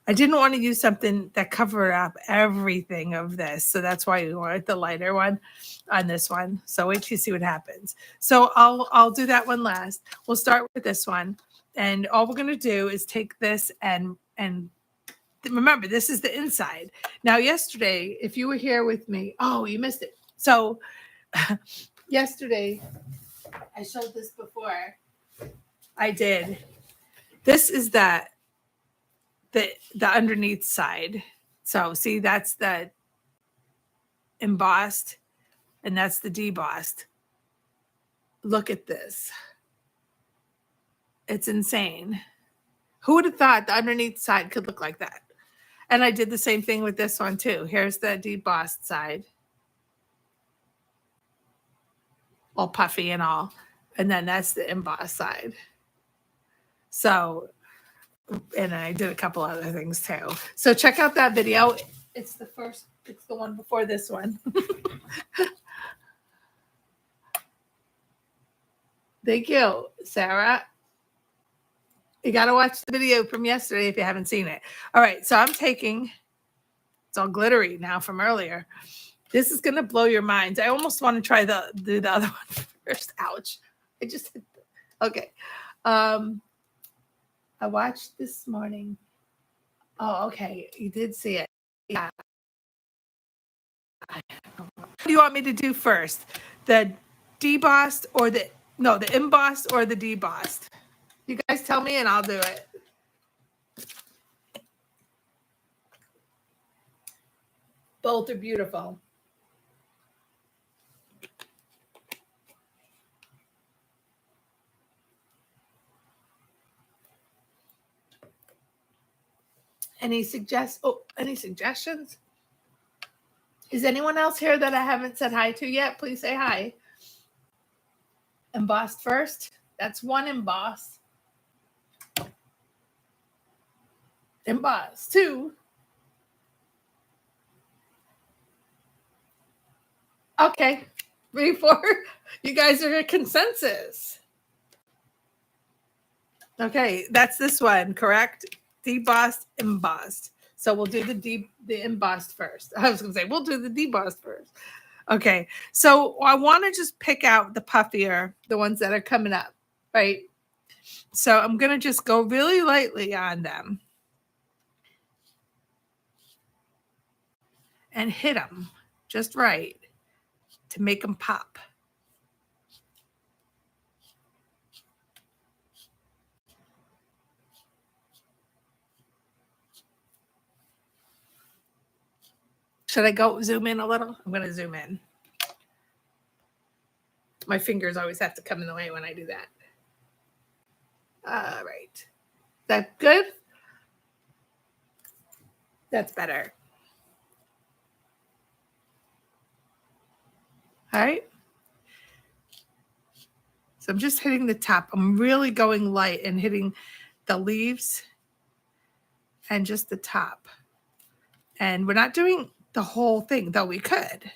I didn't want to use something that covered up everything of this. So that's why we wanted the lighter one on this one. So wait till you see what happens. So I'll do that one last. We'll start with this one. And all we're going to do is take this and remember, this is the inside. Now, yesterday, if you were here with me, oh, you missed it. So yesterday, I showed this before. I did. This is the underneath side. So see, that's the embossed and that's the debossed. Look at this. It's insane. Who would have thought the underneath side could look like that? And I did the same thing with this one too. Here's the debossed side. All puffy and all. And then that's the embossed side. So, and I did a couple other things too. So check out that video. It's the one before this one. Thank you, Sarah. You got to watch the video from yesterday if you haven't seen it. All right, so I'm taking, it's all glittery now from earlier. This is going to blow your minds. I almost want to try do the other one first. Ouch. I just hit okay. I watched this morning. Oh, okay. You did see it. Yeah. What do you want me to do first? The debossed or the embossed or the debossed? You guys tell me and I'll do it. Both are beautiful. Any suggestions? Is anyone else here that I haven't said hi to yet? Please say hi. Embossed first. That's one emboss. Emboss. Two. Okay. 3, 4. You guys are a consensus. Okay, that's this one, correct? Debossed, embossed. So we'll do the embossed first. I was going to say, we'll do the debossed first. Okay, so I want to just pick out the puffier, the ones that are coming up, right? So I'm going to just go really lightly on them and hit them just right to make them pop. Should I go zoom in a little? I'm going to zoom in. My fingers always have to come in the way when I do that. All right. That good? That's better. All right. So I'm just hitting the top. I'm really going light and hitting the leaves and just the top. And we're not doing the whole thing, though we could.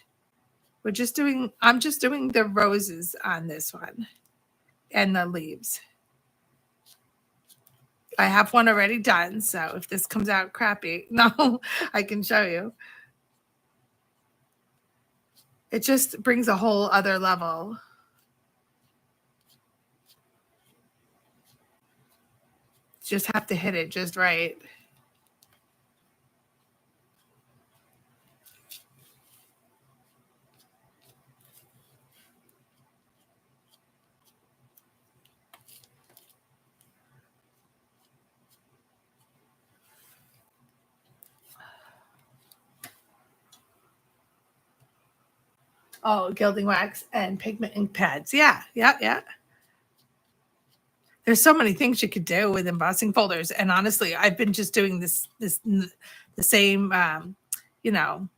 I'm just doing the roses on this one and the leaves. I have one already done, so if this comes out crappy, no, I can show you. It just brings a whole other level. Just have to hit it just right. Oh, gilding wax and pigment ink pads. Yeah. There's so many things you could do with embossing folders. And honestly, I've been just doing the same,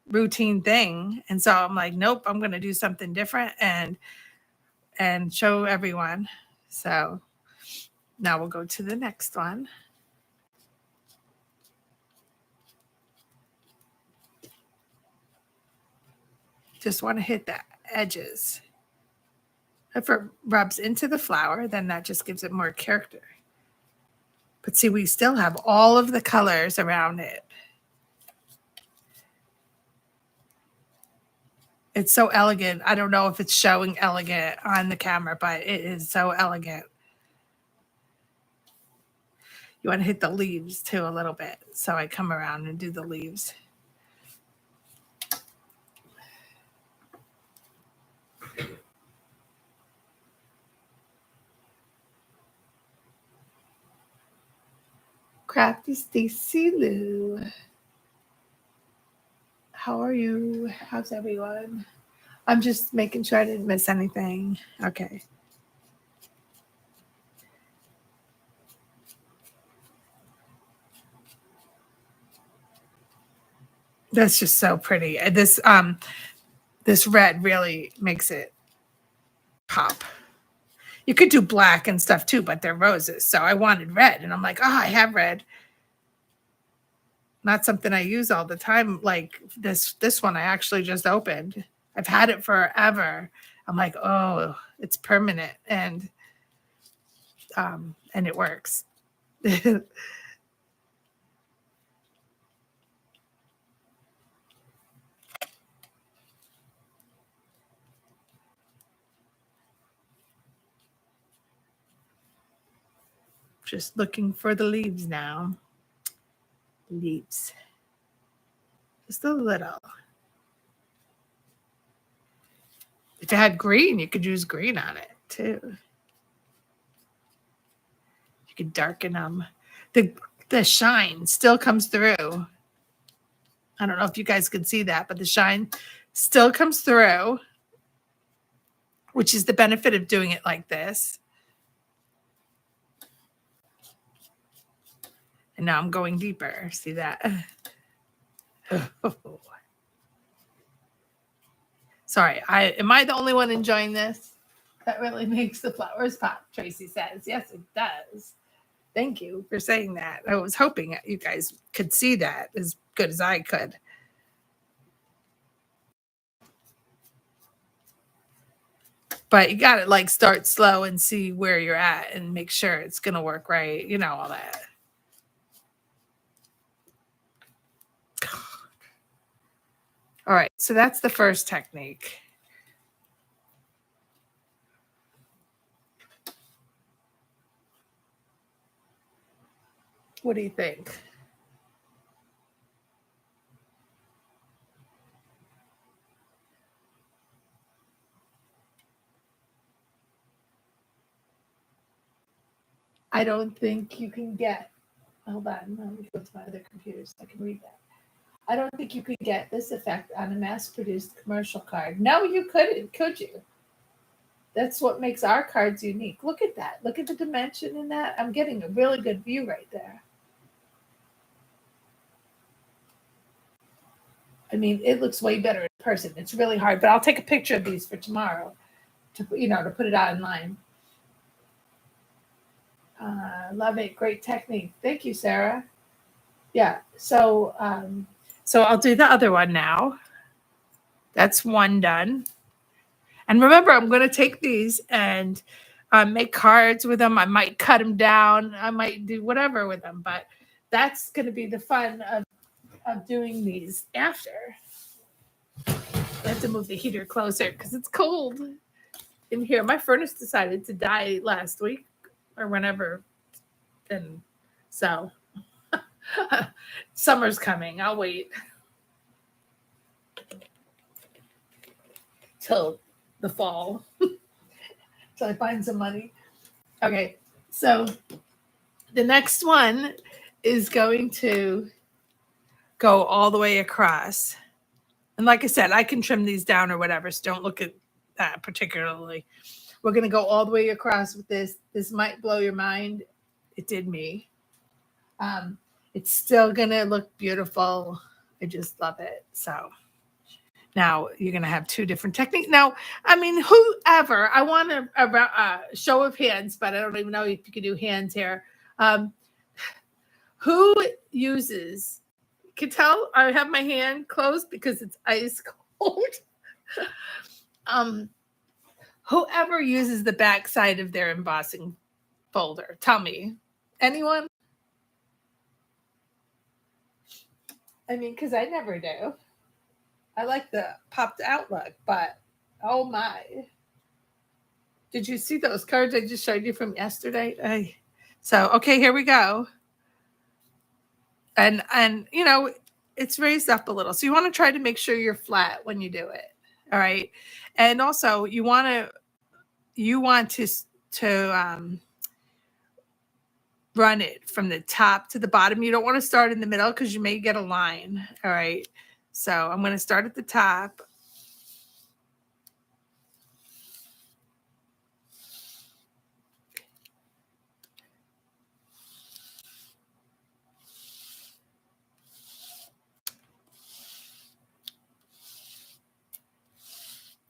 routine thing. And so I'm like, nope, I'm going to do something different and show everyone. So now we'll go to the next one. Just want to hit the edges. If it rubs into the flower, then that just gives it more character. But see, we still have all of the colors around it. It's so elegant. I don't know if it's showing elegant on the camera, but it is so elegant. You want to hit the leaves too a little bit. So I come around and do the leaves. Crafty Stacy Lou. How are you? How's everyone? I'm just making sure I didn't miss anything. Okay. That's just so pretty. This red really makes it pop. You could do black and stuff too, but they're roses. So I wanted red, and I'm like, oh, I have red. Not something I use all the time. Like this one I actually just opened. I've had it forever. I'm like, oh, it's permanent, and it works. Just looking for the leaves now. Leaves. Just a little. If it had green, you could use green on it too. You could darken them. The shine still comes through. I don't know if you guys could see that, but the shine still comes through, which is the benefit of doing it like this. And now I'm going deeper. See that? Oh. Sorry, am I the only one enjoying this? That really makes the flowers pop, Tracy says. Yes, it does. Thank you for saying that. I was hoping you guys could see that as good as I could. But you got to like start slow and see where you're at and make sure it's going to work right. You know, all that. All right. So that's the first technique. What do you think? I don't think you can get, hold on, let me go to my other computer so I can read that. I don't think you could get this effect on a mass-produced commercial card. No, you couldn't, could you? That's what makes our cards unique. Look at that. Look at the dimension in that. I'm getting a really good view right there. I mean, it looks way better in person. It's really hard, but I'll take a picture of these for tomorrow to put it online. Love it. Great technique. Thank you, Sarah. Yeah. So I'll do the other one now. That's one done. And remember, I'm going to take these and make cards with them. I might cut them down. I might do whatever with them, but that's going to be the fun of doing these after. I have to move the heater closer because it's cold in here. My furnace decided to die last week or whenever. And so summer's coming. I'll wait till the fall till I find some money. Okay, so the next one is going to go all the way across. And like I said, I can trim these down or whatever, so don't look at that particularly. We're going to go all the way across with this. This might blow your mind. It did me. It's still going to look beautiful. I just love it. So now you're going to have two different techniques. Now, I mean, whoever, I want a show of hands, but I don't even know if you can do hands here. Who uses, you can tell I have my hand closed because it's ice cold. Whoever uses the back side of their embossing folder, tell me. Anyone? I mean, because I never do. I like the popped out look, but oh my. Did you see those cards I just showed you from yesterday? So, okay, here we go. And you know, it's raised up a little. So you want to try to make sure you're flat when you do it. All right. And also you want to run it from the top to the bottom. You don't want to start in the middle because you may get a line. All right. So I'm going to start at the top.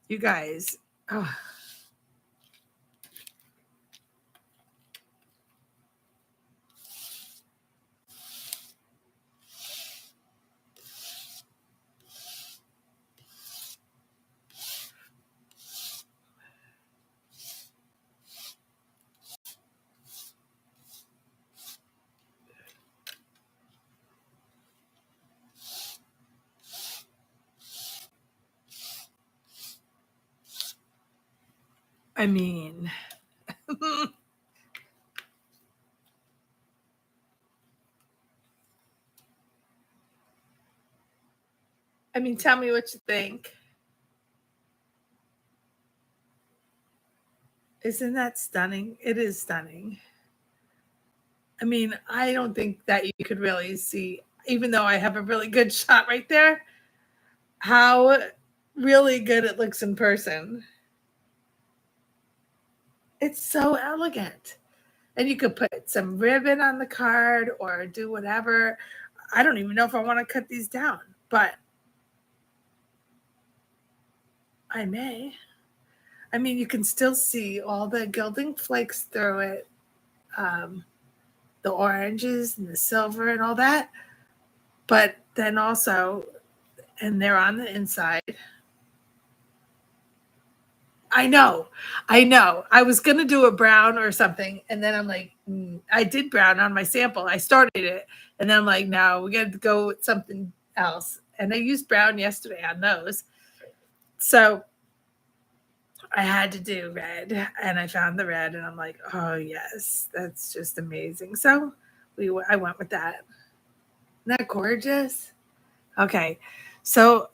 You guys, oh. I mean, tell me what you think. Isn't that stunning? It is stunning. I mean, I don't think that you could really see, even though I have a really good shot right there, how really good it looks in person. It's so elegant. And you could put some ribbon on the card or do whatever. I don't even know if I want to cut these down, but I may. I mean, you can still see all the gilding flakes through it, the oranges and the silver and all that. But then also, and they're on the inside. I know. I was going to do a brown or something. And then I'm like, I did brown on my sample. I started it. And then I'm like, no, we got to go with something else. And I used brown yesterday on those. So I had to do red. And I found the red. And I'm like, oh, yes, that's just amazing. So I went with that. Isn't that gorgeous? Okay. So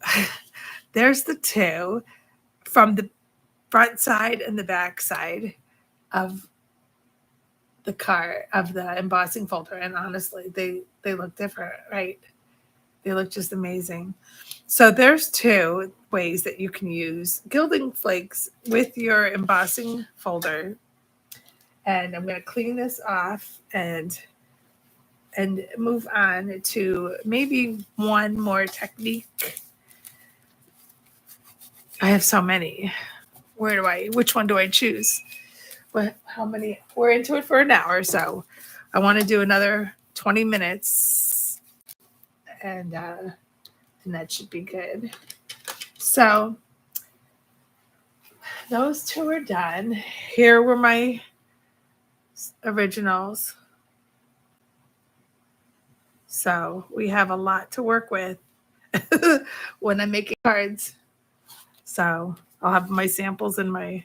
there's the two from the front side and the back side of the card of the embossing folder, and honestly they look different, right? They look just amazing. So there's two ways that you can use gilding flakes with your embossing folder, and I'm going to clean this off and move on to maybe one more technique. I have so many. Which one do I choose? How many? We're into it for an hour, so I want to do another 20 minutes, and that should be good. So those two are done. Here were my originals. So we have a lot to work with when I'm making cards. So I'll have my samples and my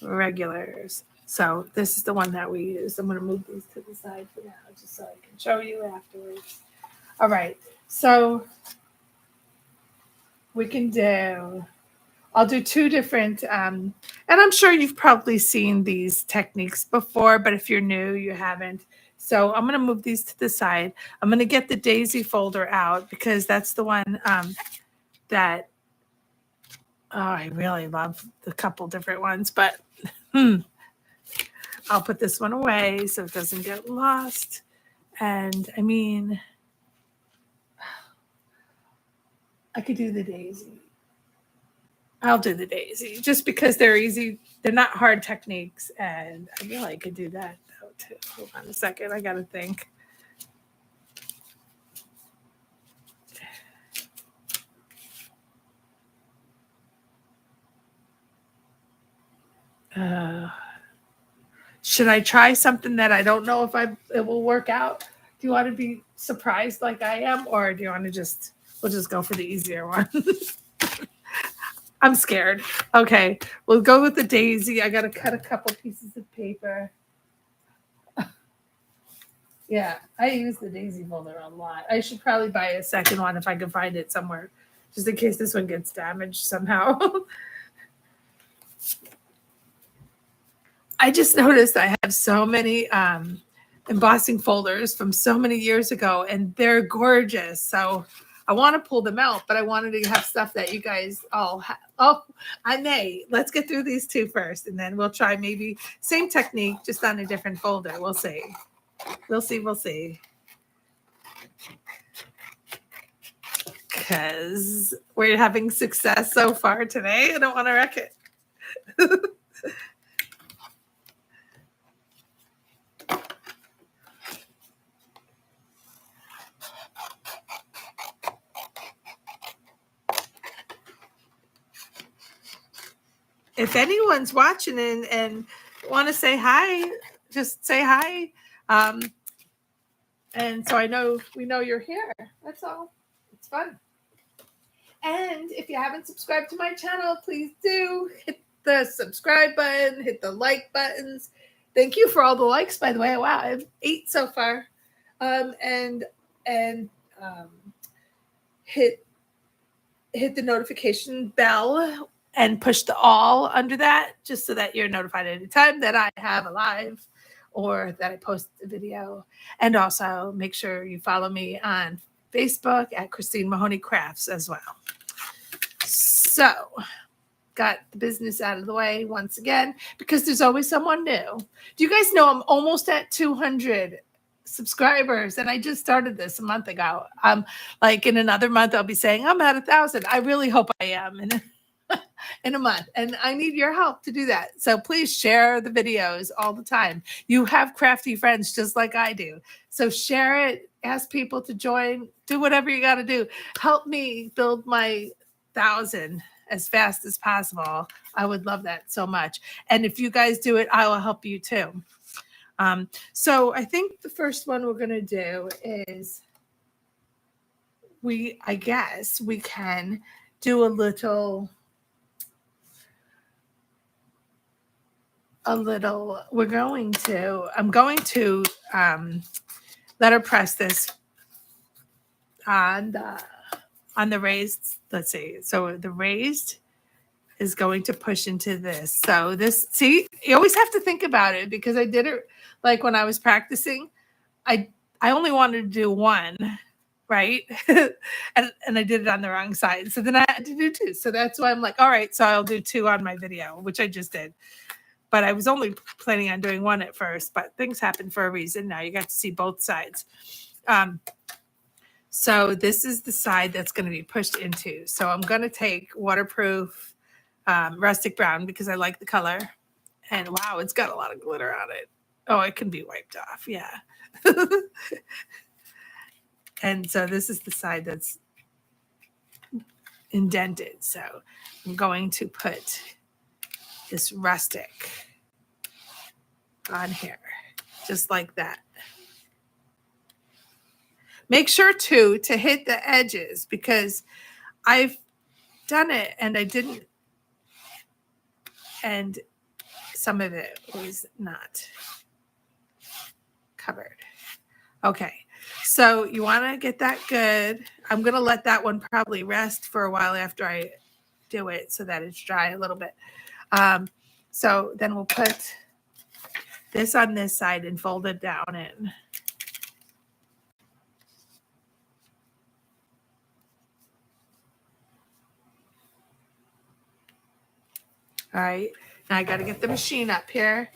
regulars. So this is the one that we use. I'm going to move these to the side for now, just so I can show you afterwards. All right. So we can I'll do two different, and I'm sure you've probably seen these techniques before, but if you're new, you haven't. So I'm going to move these to the side. I'm going to get the daisy folder out because that's the one that I really love, the couple different ones, but I'll put this one away so it doesn't get lost. And I mean, I could do the daisy. I'll do the daisy just because they're easy. They're not hard techniques. And I feel like I could do that though too. Hold on a second. I got to think. Should I try something that I don't know if it will work out? Do you want to be surprised like I am? Or do you want to we'll just go for the easier one? I'm scared. Okay, we'll go with the daisy. I got to cut a couple pieces of paper. Yeah, I use the daisy folder a lot. I should probably buy a second one if I can find it somewhere, just in case this one gets damaged somehow. I just noticed I have so many embossing folders from so many years ago, and they're gorgeous. So I want to pull them out, but I wanted to have stuff that you guys all have. Oh, I may. Let's get through these two first, and then we'll try maybe same technique, just on a different folder. We'll see. We'll see. We'll see. Because we're having success so far today. I don't want to wreck it. If anyone's watching and want to say hi, just say hi. And so we know you're here. That's all. It's fun. And if you haven't subscribed to my channel, please do hit the subscribe button, hit the like buttons. Thank you for all the likes, by the way. Wow, I have 8 so far. And hit the notification bell and push the all under that, just so that you're notified at any time that I have a live or that I post a video. And also make sure you follow me on Facebook at Christine Mahoney Crafts as well. So got the business out of the way once again, because there's always someone new. Do you guys know I'm almost at 200 subscribers, and I just started this a month ago. Like in another month, I'll be saying I'm at 1,000. I really hope I am in a month, and I need your help to do that. So please share the videos all the time. You have crafty friends just like I do, so share it. Ask people to join. Do whatever you got to do. Help me build my 1,000 as fast as possible. I would love that so much. And if you guys do it, I will help you too. So I think the first one we're going to do is I guess we can do I'm going to letter press this on the raised, let's see. So the raised is going to push into this. So this, see, you always have to think about it, because I did it like when I was practicing, I only wanted to do one, right? and I did it on the wrong side. So then I had to do 2. So that's why I'm like, all right, so I'll do 2 on my video, which I just did. But I was only planning on doing 1 at first, but things happen for a reason. Now you got to see both sides. So this is the side that's going to be pushed into. So I'm going to take waterproof rustic brown, because I like the color. And wow, it's got a lot of glitter on it. Oh, it can be wiped off. Yeah. And so this is the side that's indented. So I'm going to put this rustic on here, just like that. Make sure to hit the edges, because I've done it and I didn't, and some of it was not covered. Okay, so you want to get that good. I'm going to let that one probably rest for a while after I do it, so that it's dry a little bit. So then we'll put this on this side and fold it down in. All right, now I got to get the machine up here.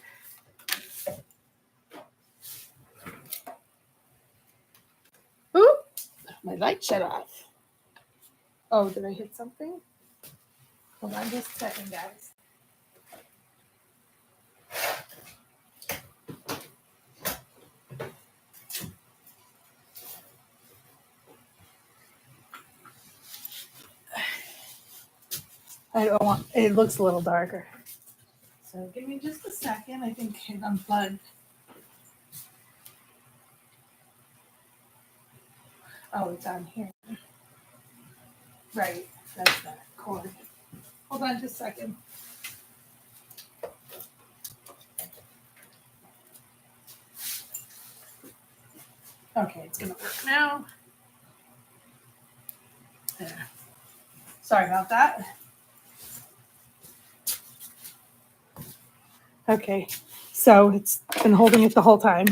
Ooh, my light shut off. Oh, did I hit something? Hold on just a second, guys. I don't want, it looks a little darker. So give me just a second. I think it unplugged. Oh, it's on here. Right, that's that cord. Hold on just a second. Okay, it's gonna work now. There. Sorry about that. Okay, so it's been holding it the whole time.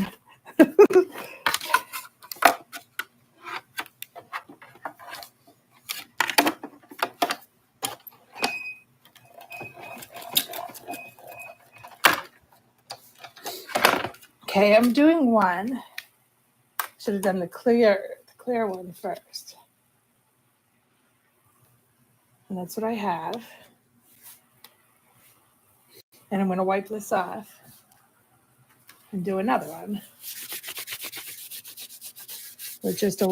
Okay, I'm doing one. Should have done the clear one first. And that's what I have. And I'm going to wipe this off and do another one. With just a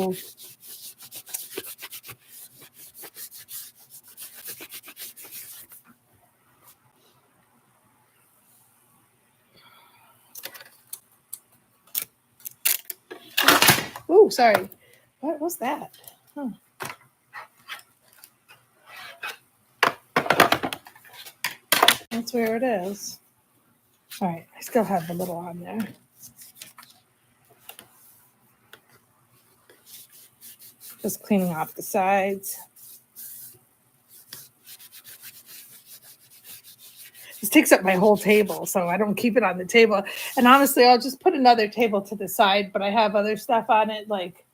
ooh, sorry. What was that? Oh. That's where it is. All right, I still have the little on there. Just cleaning off the sides. This takes up my whole table, so I don't keep it on the table. And honestly, I'll just put another table to the side, but I have other stuff on it, like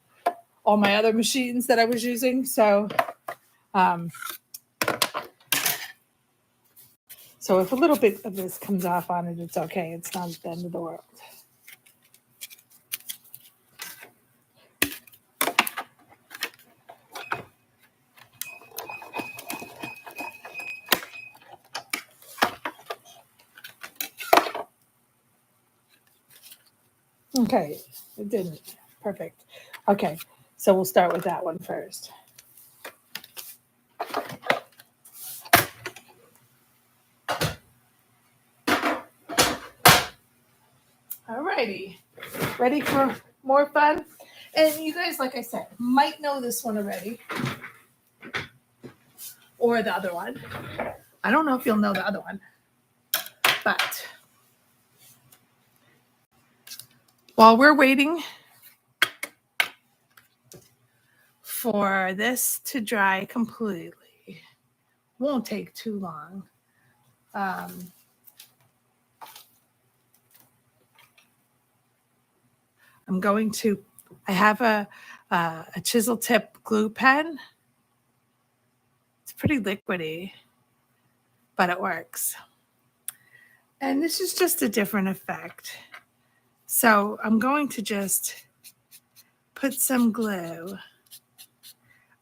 all my other machines that I was using. So if a little bit of this comes off on it, it's okay. It's not the end of the world. Okay, it didn't. Perfect. Okay, so we'll start with that one first. Alrighty, ready for more fun? And you guys, like I said, might know this one already. Or the other one. I don't know if you'll know the other one. But while we're waiting for this to dry completely, won't take too long. I'm going to, I have a chisel tip glue pen. It's pretty liquidy, but it works. And this is just a different effect. So I'm going to just put some glue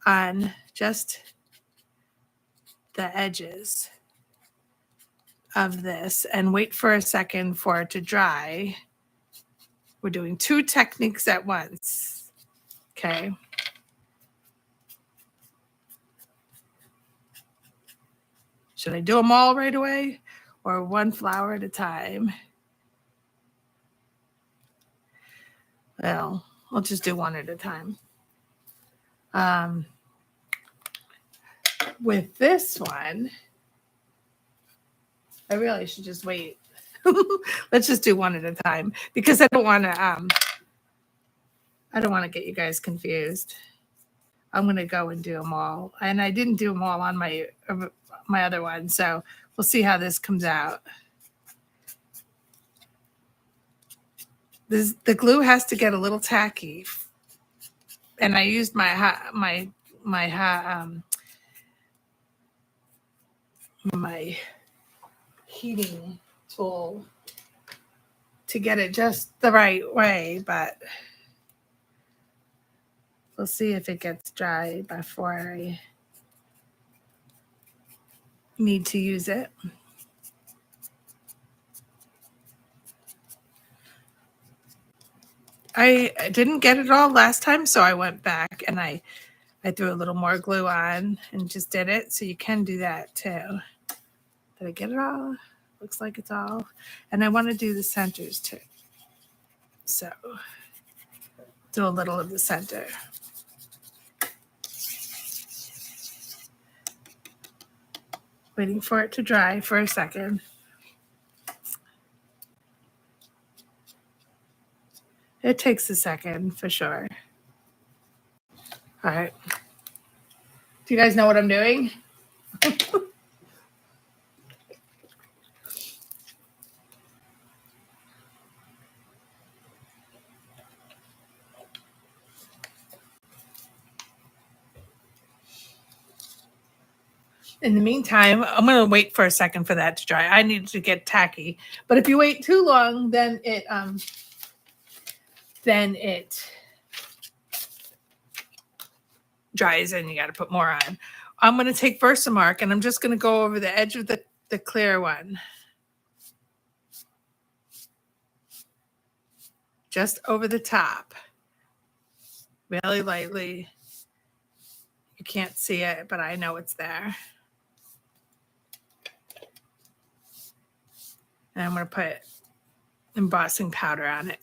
on just the edges of this and wait for a second for it to dry. We're doing two techniques at once. Okay. Should I do them all right away or one flower at a time? Well, I'll just do one at a time. With this one, I really should just wait. Let's just do one at a time because I don't want to get you guys confused. I'm going to go and do them all. And I didn't do them all on my other one, so we'll see how this comes out. The glue has to get a little tacky. And I used my heating tool to get it just the right way, but we'll see if it gets dry before I need to use it. I didn't get it all last time, so I went back and I threw a little more glue on and just did it. So you can do that too. Did I get it all? Looks like it's all. And I want to do the centers too. So do a little of the center. Waiting for it to dry for a second. It takes a second for sure. All right. Do you guys know what I'm doing? In the meantime, I'm going to wait for a second for that to dry. I need to get tacky. But if you wait too long, then it dries and you got to put more on. I'm going to take Versamark and I'm just going to go over the edge of the clear one. Just over the top. Really lightly. You can't see it, but I know it's there. And I'm going to put embossing powder on it.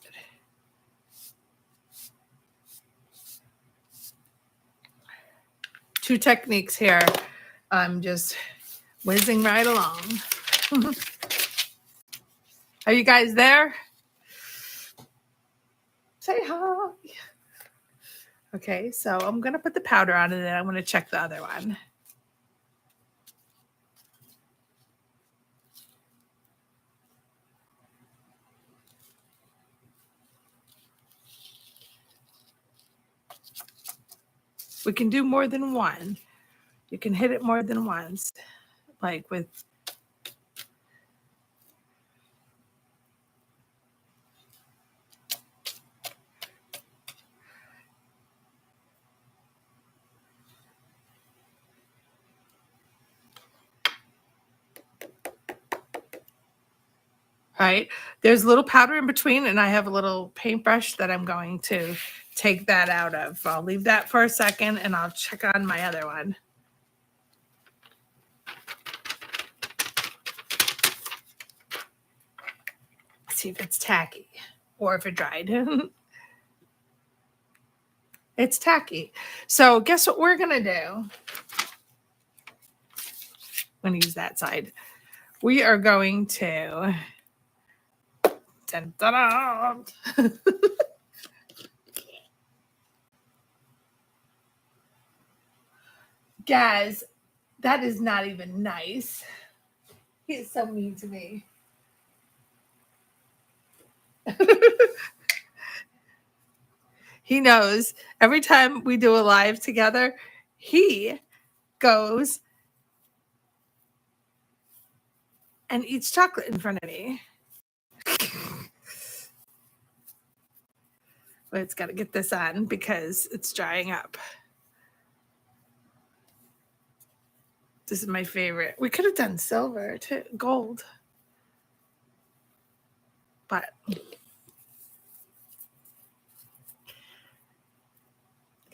Two techniques here. I'm just whizzing right along. Are you guys there? Say hi. Okay, so I'm going to put the powder on and then I'm going to check the other one. We can do more than one. You can hit it more than once, like with right? There's a little powder in between, and I have a little paintbrush that I'm going to take that out of. I'll leave that for a second, and I'll check on my other one. See if it's tacky or if it dried. It's tacky. So guess what we're going to do? I'm going to use that side. We are going to... Dun, dun, dun. Guys, that is not even nice. He is so mean to me. He knows every time we do a live together, he goes and eats chocolate in front of me. But it's got to get this on because it's drying up. This is my favorite. We could have done silver too, gold. But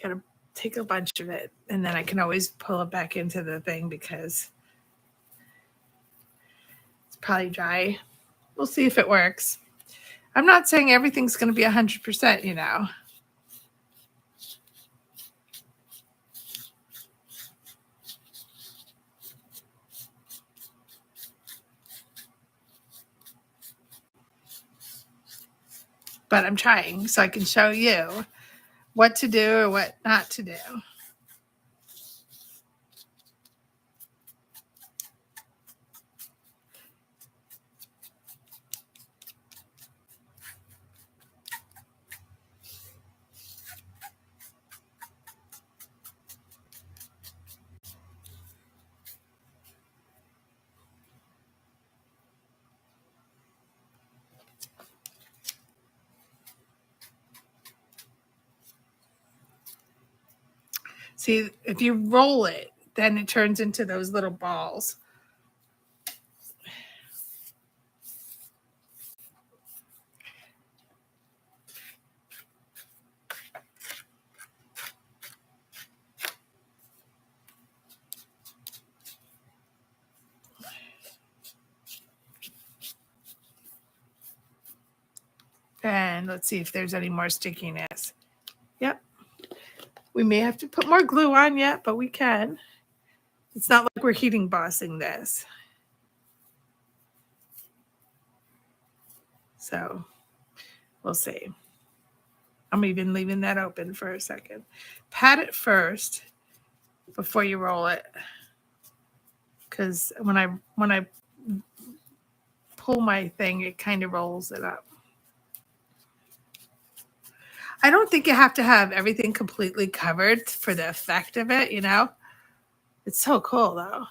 gotta take a bunch of it and then I can always pull it back into the thing because it's probably dry. We'll see if it works. I'm not saying everything's going to be 100%, you know. But I'm trying so I can show you what to do or what not to do. See, if you roll it, then it turns into those little balls. And let's see if there's any more stickiness. Yep. We may have to put more glue on yet, but we can. It's not like we're heating embossing this. So we'll see. I'm even leaving that open for a second. Pat it first before you roll it. Because when I pull my thing, it kind of rolls it up. I don't think you have to have everything completely covered for the effect of it, you know? It's so cool, though.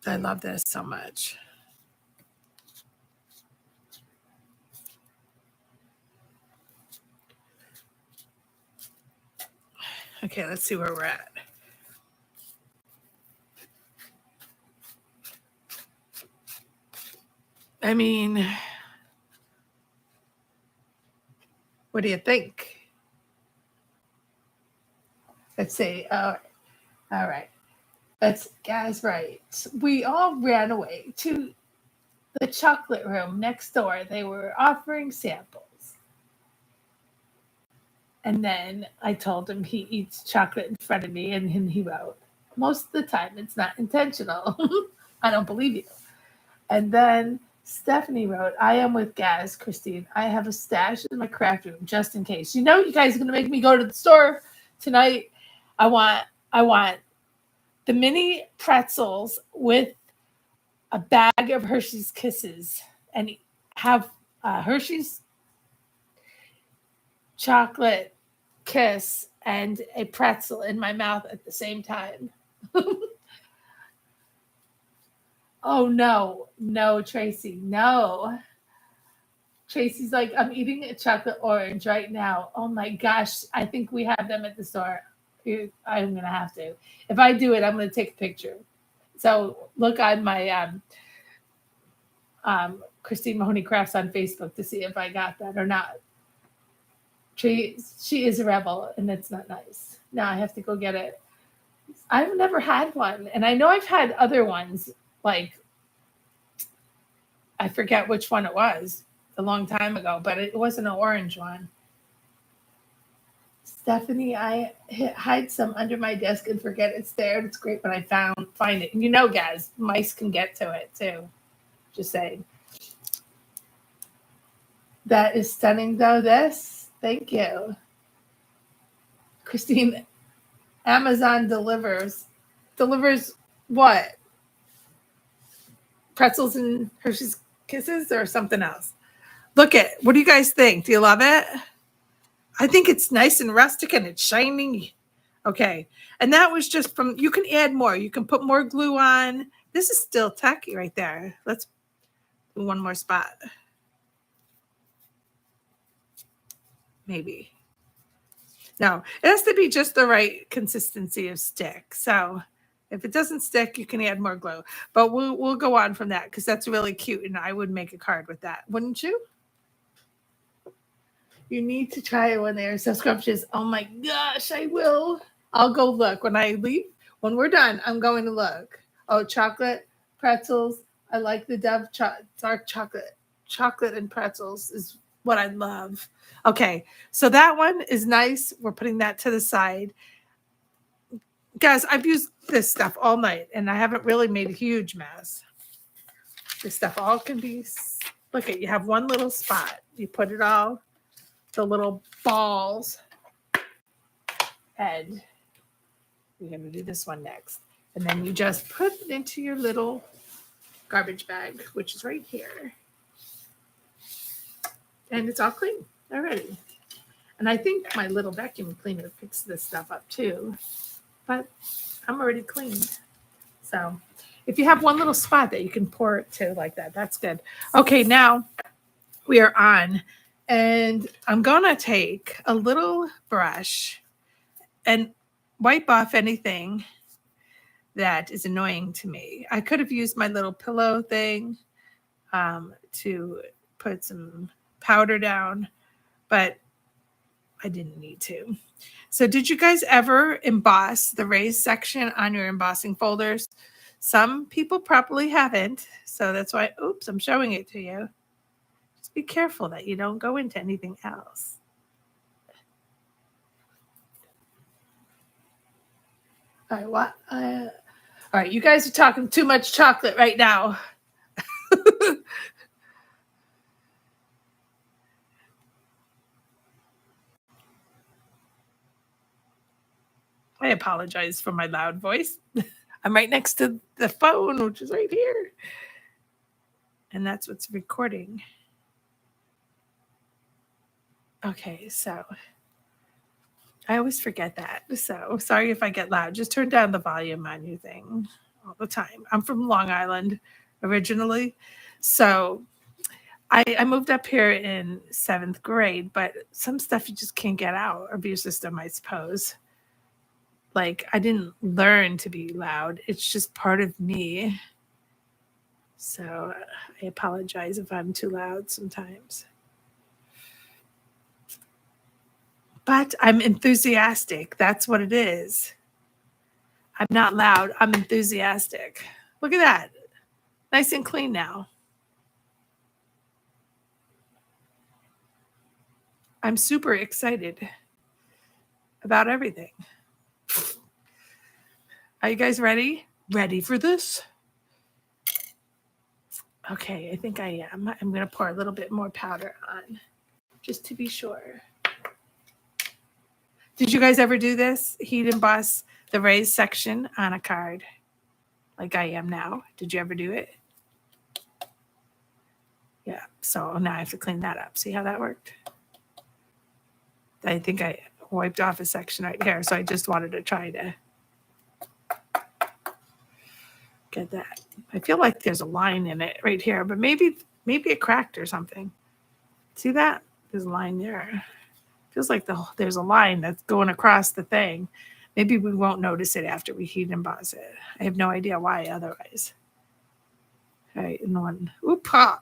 I love this so much. Okay, let's see where we're at. I mean, what do you think? Let's see. All right. That's guys, right. We all ran away to the chocolate room next door. They were offering samples. And then I told him he eats chocolate in front of me, and then he wrote, most of the time it's not intentional. I don't believe you. And then Stephanie wrote, I am with Gaz, Christine. I have a stash in my craft room just in case. You know, you guys are gonna make me go to the store tonight. I want the mini pretzels with a bag of Hershey's Kisses and have Hershey's chocolate kiss and a pretzel in my mouth at the same time. Oh no, Tracy, no. Tracy's like, I'm eating a chocolate orange right now. Oh my gosh, I think we have them at the store. I'm gonna have to. If I do it, I'm gonna take a picture. So look on my Christine Mahoney Crafts on Facebook to see if I got that or not. She is a rebel, and it's not nice. Now I have to go get it. I've never had one, and I know I've had other ones. Like I forget which one it was a long time ago, but it wasn't an orange one. Stephanie, I hide some under my desk and forget it's there. It's great when I find it. And you know, guys, mice can get to it too. Just saying. That is stunning, though. This, thank you, Christine. Amazon delivers what? Pretzels and Hershey's Kisses or something else? Look at, what do you guys think? Do you love it? I think it's nice and rustic and it's shining. Okay. And that was just from, you can add more. You can put more glue on. This is still tacky right there. Let's do one more spot. Maybe. No, it has to be just the right consistency of stick. So if it doesn't stick, you can add more glue. But we'll go on from that because that's really cute, and I would make a card with that, wouldn't you? You need to try it when they're so scrumptious. Oh my gosh, I will. I'll go look when I leave. When we're done, I'm going to look. Oh, chocolate pretzels. I like the Dove dark chocolate. Chocolate and pretzels is what I love. Okay, so that one is nice. We're putting that to the side. Guys, I've used this stuff all night, and I haven't really made a huge mess. This stuff all can be, look at, you have one little spot. You put it all, the little balls, and we're going to do this one next. And then you just put it into your little garbage bag, which is right here. And it's all clean already. And I think my little vacuum cleaner picks this stuff up too. But I'm already cleaned. So if you have one little spot that you can pour it to like that, that's good. Okay, now we are on. And I'm going to take a little brush and wipe off anything that is annoying to me. I could have used my little pillow thing to put some powder down, but I didn't need to. So did you guys ever emboss the raised section on your embossing folders? Some people probably haven't. So that's why, oops, I'm showing it to you. Just be careful that you don't go into anything else. All right, what? All right, you guys are talking too much chocolate right now. I apologize for my loud voice. I'm right next to the phone, which is right here. And that's what's recording. Okay, so I always forget that. So sorry if I get loud. Just turn down the volume on your thing. all the time. I'm from Long Island originally. So I moved up here in 7th grade, but some stuff you just can't get out of your system, I suppose. Like, I didn't learn to be loud. It's just part of me. So I apologize if I'm too loud sometimes. But I'm enthusiastic. That's what it is. I'm not loud. I'm enthusiastic. Look at that. Nice and clean now. I'm super excited about everything. Are you guys ready? Ready for this? Okay, I think I am. I'm going to pour a little bit more powder on just to be sure. Did you guys ever do this? Heat emboss the raised section on a card like I am now. Did you ever do it? Yeah, so now I have to clean that up. See how that worked? I think I wiped off a section right here, so I just wanted to try to get that. I feel like there's a line in it right here, but maybe it cracked or something. See that? There's a line there. Feels like there's a line that's going across the thing. Maybe we won't notice it after we heat emboss it. I have no idea why otherwise. All right, and one. Oop, that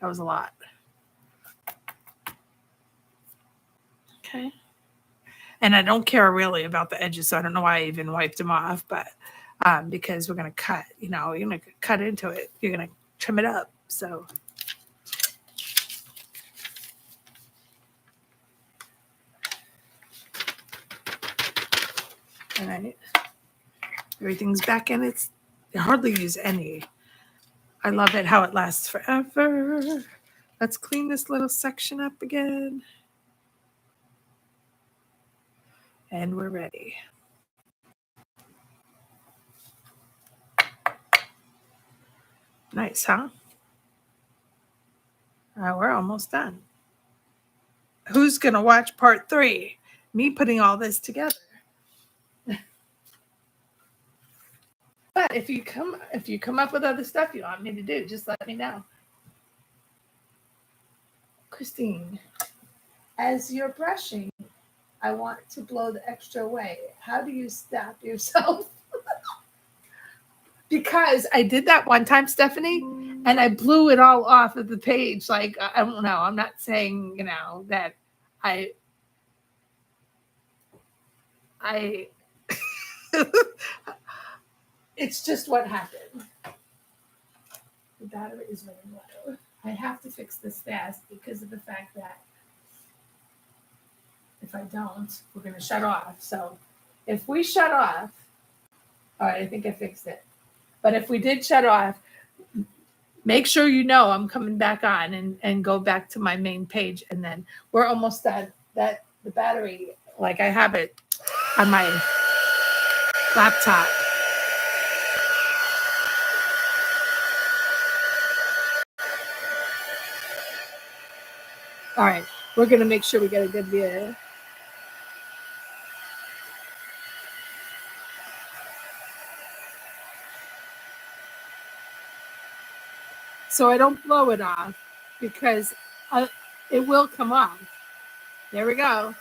was a lot. Okay. And I don't care really about the edges, so I don't know why I even wiped them off, but because we're going to cut, you're going to cut into it. You're going to trim it up. So all right. Everything's back in. I hardly use any. I love it how it lasts forever. Let's clean this little section up again. And we're ready. Nice, huh? We're almost done. Who's going to watch part 3? Me putting all this together. But if you come up with other stuff you want me to do, just let me know. Christine, as you're brushing, I want to blow the extra away. How do you stop yourself? Because I did that one time, Stephanie, and I blew it all off of the page. Like, I don't know. I'm not saying, that I it's just what happened. The battery is running low. I have to fix this fast because of the fact that if I don't, we're going to shut off. So if we shut off, all right, I think I fixed it. But if we did shut off, make sure I'm coming back on and go back to my main page. And then we're almost done. That the battery, like I have it on my laptop. All right, we're going to make sure we get a good view. So I don't blow it off because it will come off. There we go.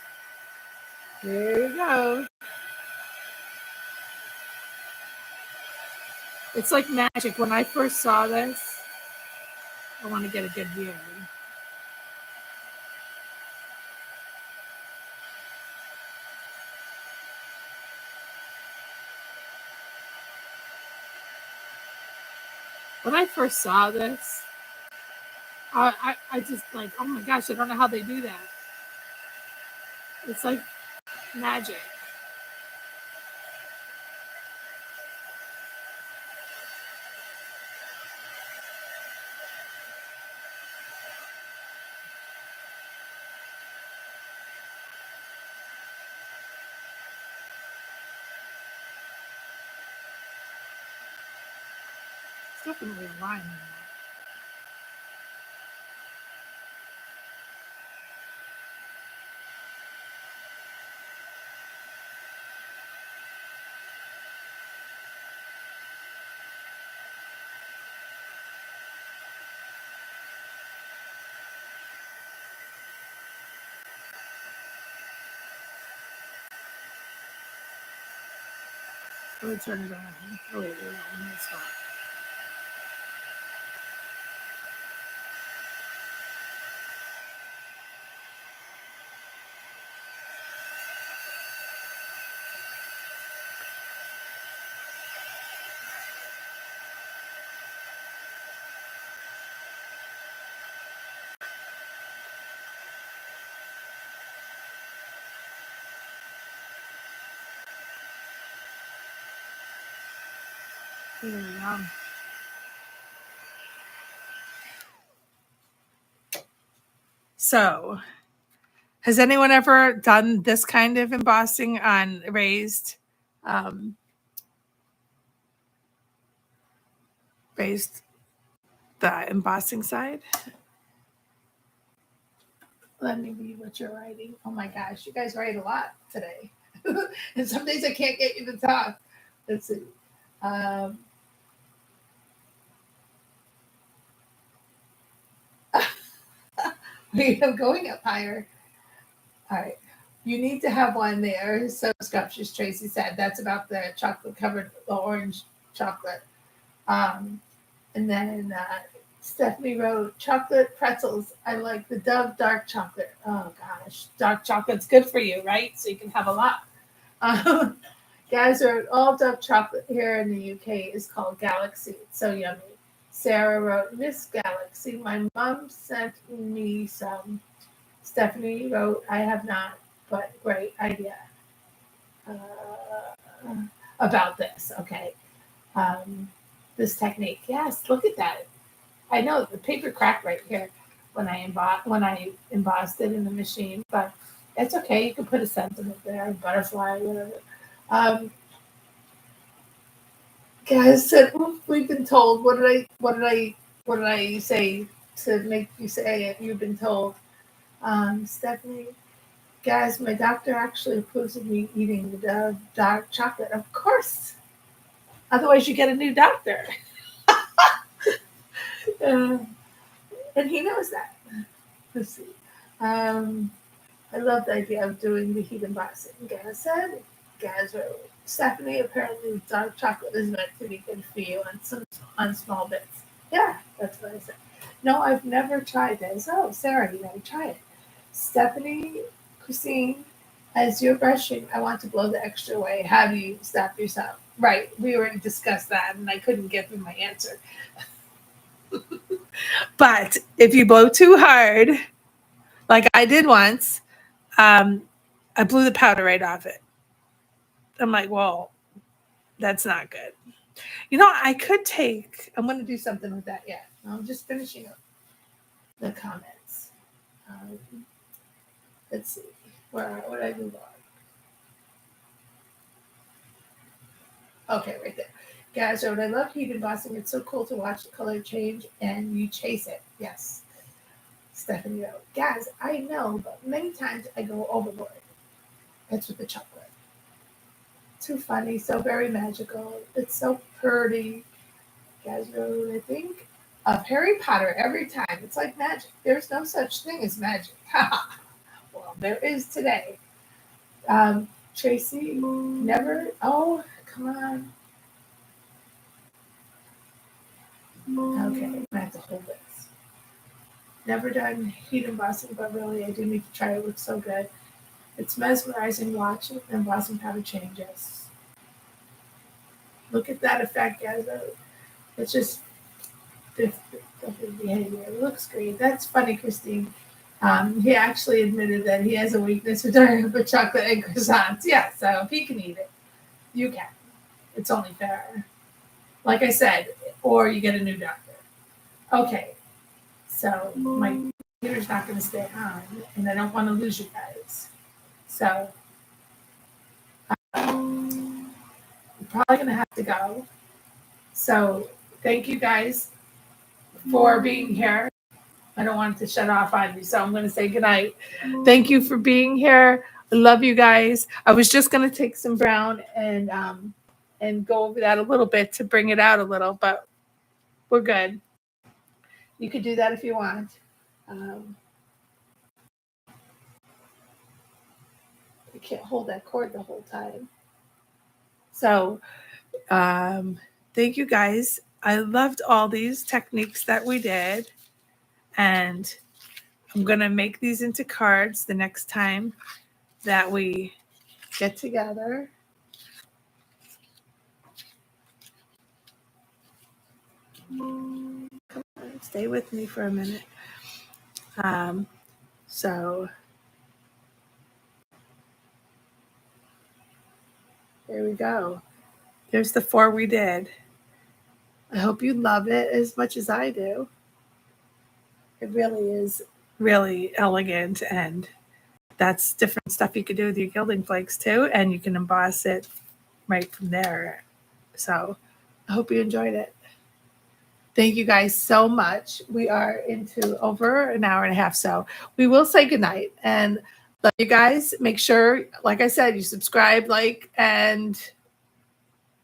There we go. It's like magic. When I first saw this, I want to get a good view. When I first saw this, I just like, oh my gosh, I don't know how they do that. It's like magic. It's definitely a line in there. We'll turn it on. Oh, wait, that's not. There we go. So, has anyone ever done this kind of embossing on raised the embossing side? Let me read what you're writing. Oh my gosh, you guys write a lot today. And some days I can't get you to talk. Let's see. I'm going up higher. All right. You need to have one there. So scrumptious, Tracy said. That's about the chocolate covered, the orange chocolate. And then Stephanie wrote, chocolate pretzels. I like the Dove dark chocolate. Oh gosh, dark chocolate's good for you, right? So you can have a lot. Guys wrote, all Dove chocolate here in the UK is called Galaxy. It's so yummy. Sarah wrote, Miss Galaxy. My mom sent me some. Stephanie wrote, I have not, but great idea about this. Okay. This technique. Yes, look at that. I know the paper cracked right here when I embossed it in the machine, but it's okay. You can put a sentiment there, a butterfly, whatever. Guys said, we've been told. What did I say to make you say it? You've been told. Stephanie, guys, my doctor actually approves of me eating the dark chocolate. Of course. Otherwise, you get a new doctor. And he knows that. Let's see. I love the idea of doing the heat embossing. Gaz said, Gaz wrote, Stephanie, apparently dark chocolate is meant to be good for you on small bits. Yeah, that's what I said. No, I've never tried this. Oh, Sarah, you gotta try it. Stephanie, Christine, as you're brushing, I want to blow the extra way. How do you stop yourself? Right, we already discussed that, and I couldn't give you my answer. But if you blow too hard, like I did once, I blew the powder right off it. I'm like, well, that's not good. You know, I'm going to do something with that yet. I'm just finishing up the comments. Let's see. Where would I move on? Okay, right there. Guys, I love heat embossing. It's so cool to watch the color change and you chase it. Yes. Stephanie wrote, Guys, I know, but many times I go overboard. That's with the chocolate. Too funny, so very magical. It's so pretty. Guys wrote, I think, of Harry Potter every time. It's like magic. There's no such thing as magic. Well, there is today. Tracy, never. Oh, come on. Okay, I have to hold this. Never done heat embossing, but really, I do need to try it. It looks so good. It's mesmerizing watching embossing powder changes. Look at that effect, guys. It's just different behavior. It looks great. That's funny, Christine. He actually admitted that he has a weakness for chocolate and croissants. Yeah, so if he can eat it, you can. It's only fair. Like I said, or you get a new doctor. Okay, so my computer's not going to stay on, and I don't want to lose you guys. So I'm probably going to have to go. So thank you guys for being here. I don't want it to shut off on me, so I'm going to say goodnight. Thank you for being here. I love you guys. I was just going to take some brown and go over that a little bit to bring it out a little, but we're good. You could do that if you want. I can't hold that cord the whole time. So Thank you guys. I loved all these techniques that we did. And I'm going to make these into cards the next time that we get together. Come on, stay with me for a minute. So there we go. There's the 4 we did. I hope you love it as much as I do. It really is really elegant, and that's different stuff you could do with your gilding flakes too, and you can emboss it right from there. So I hope you enjoyed it. Thank you guys so much. We are into over an hour and a half, so we will say goodnight and love you guys. Make sure, like I said, you subscribe, like, and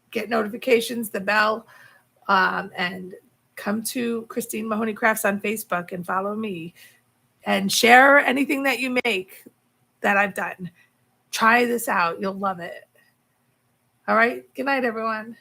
get notifications, the bell, and come to Christine Mahoney Crafts on Facebook and follow me and share anything that you make that I've done. Try this out. You'll love it. All right. Good night, everyone.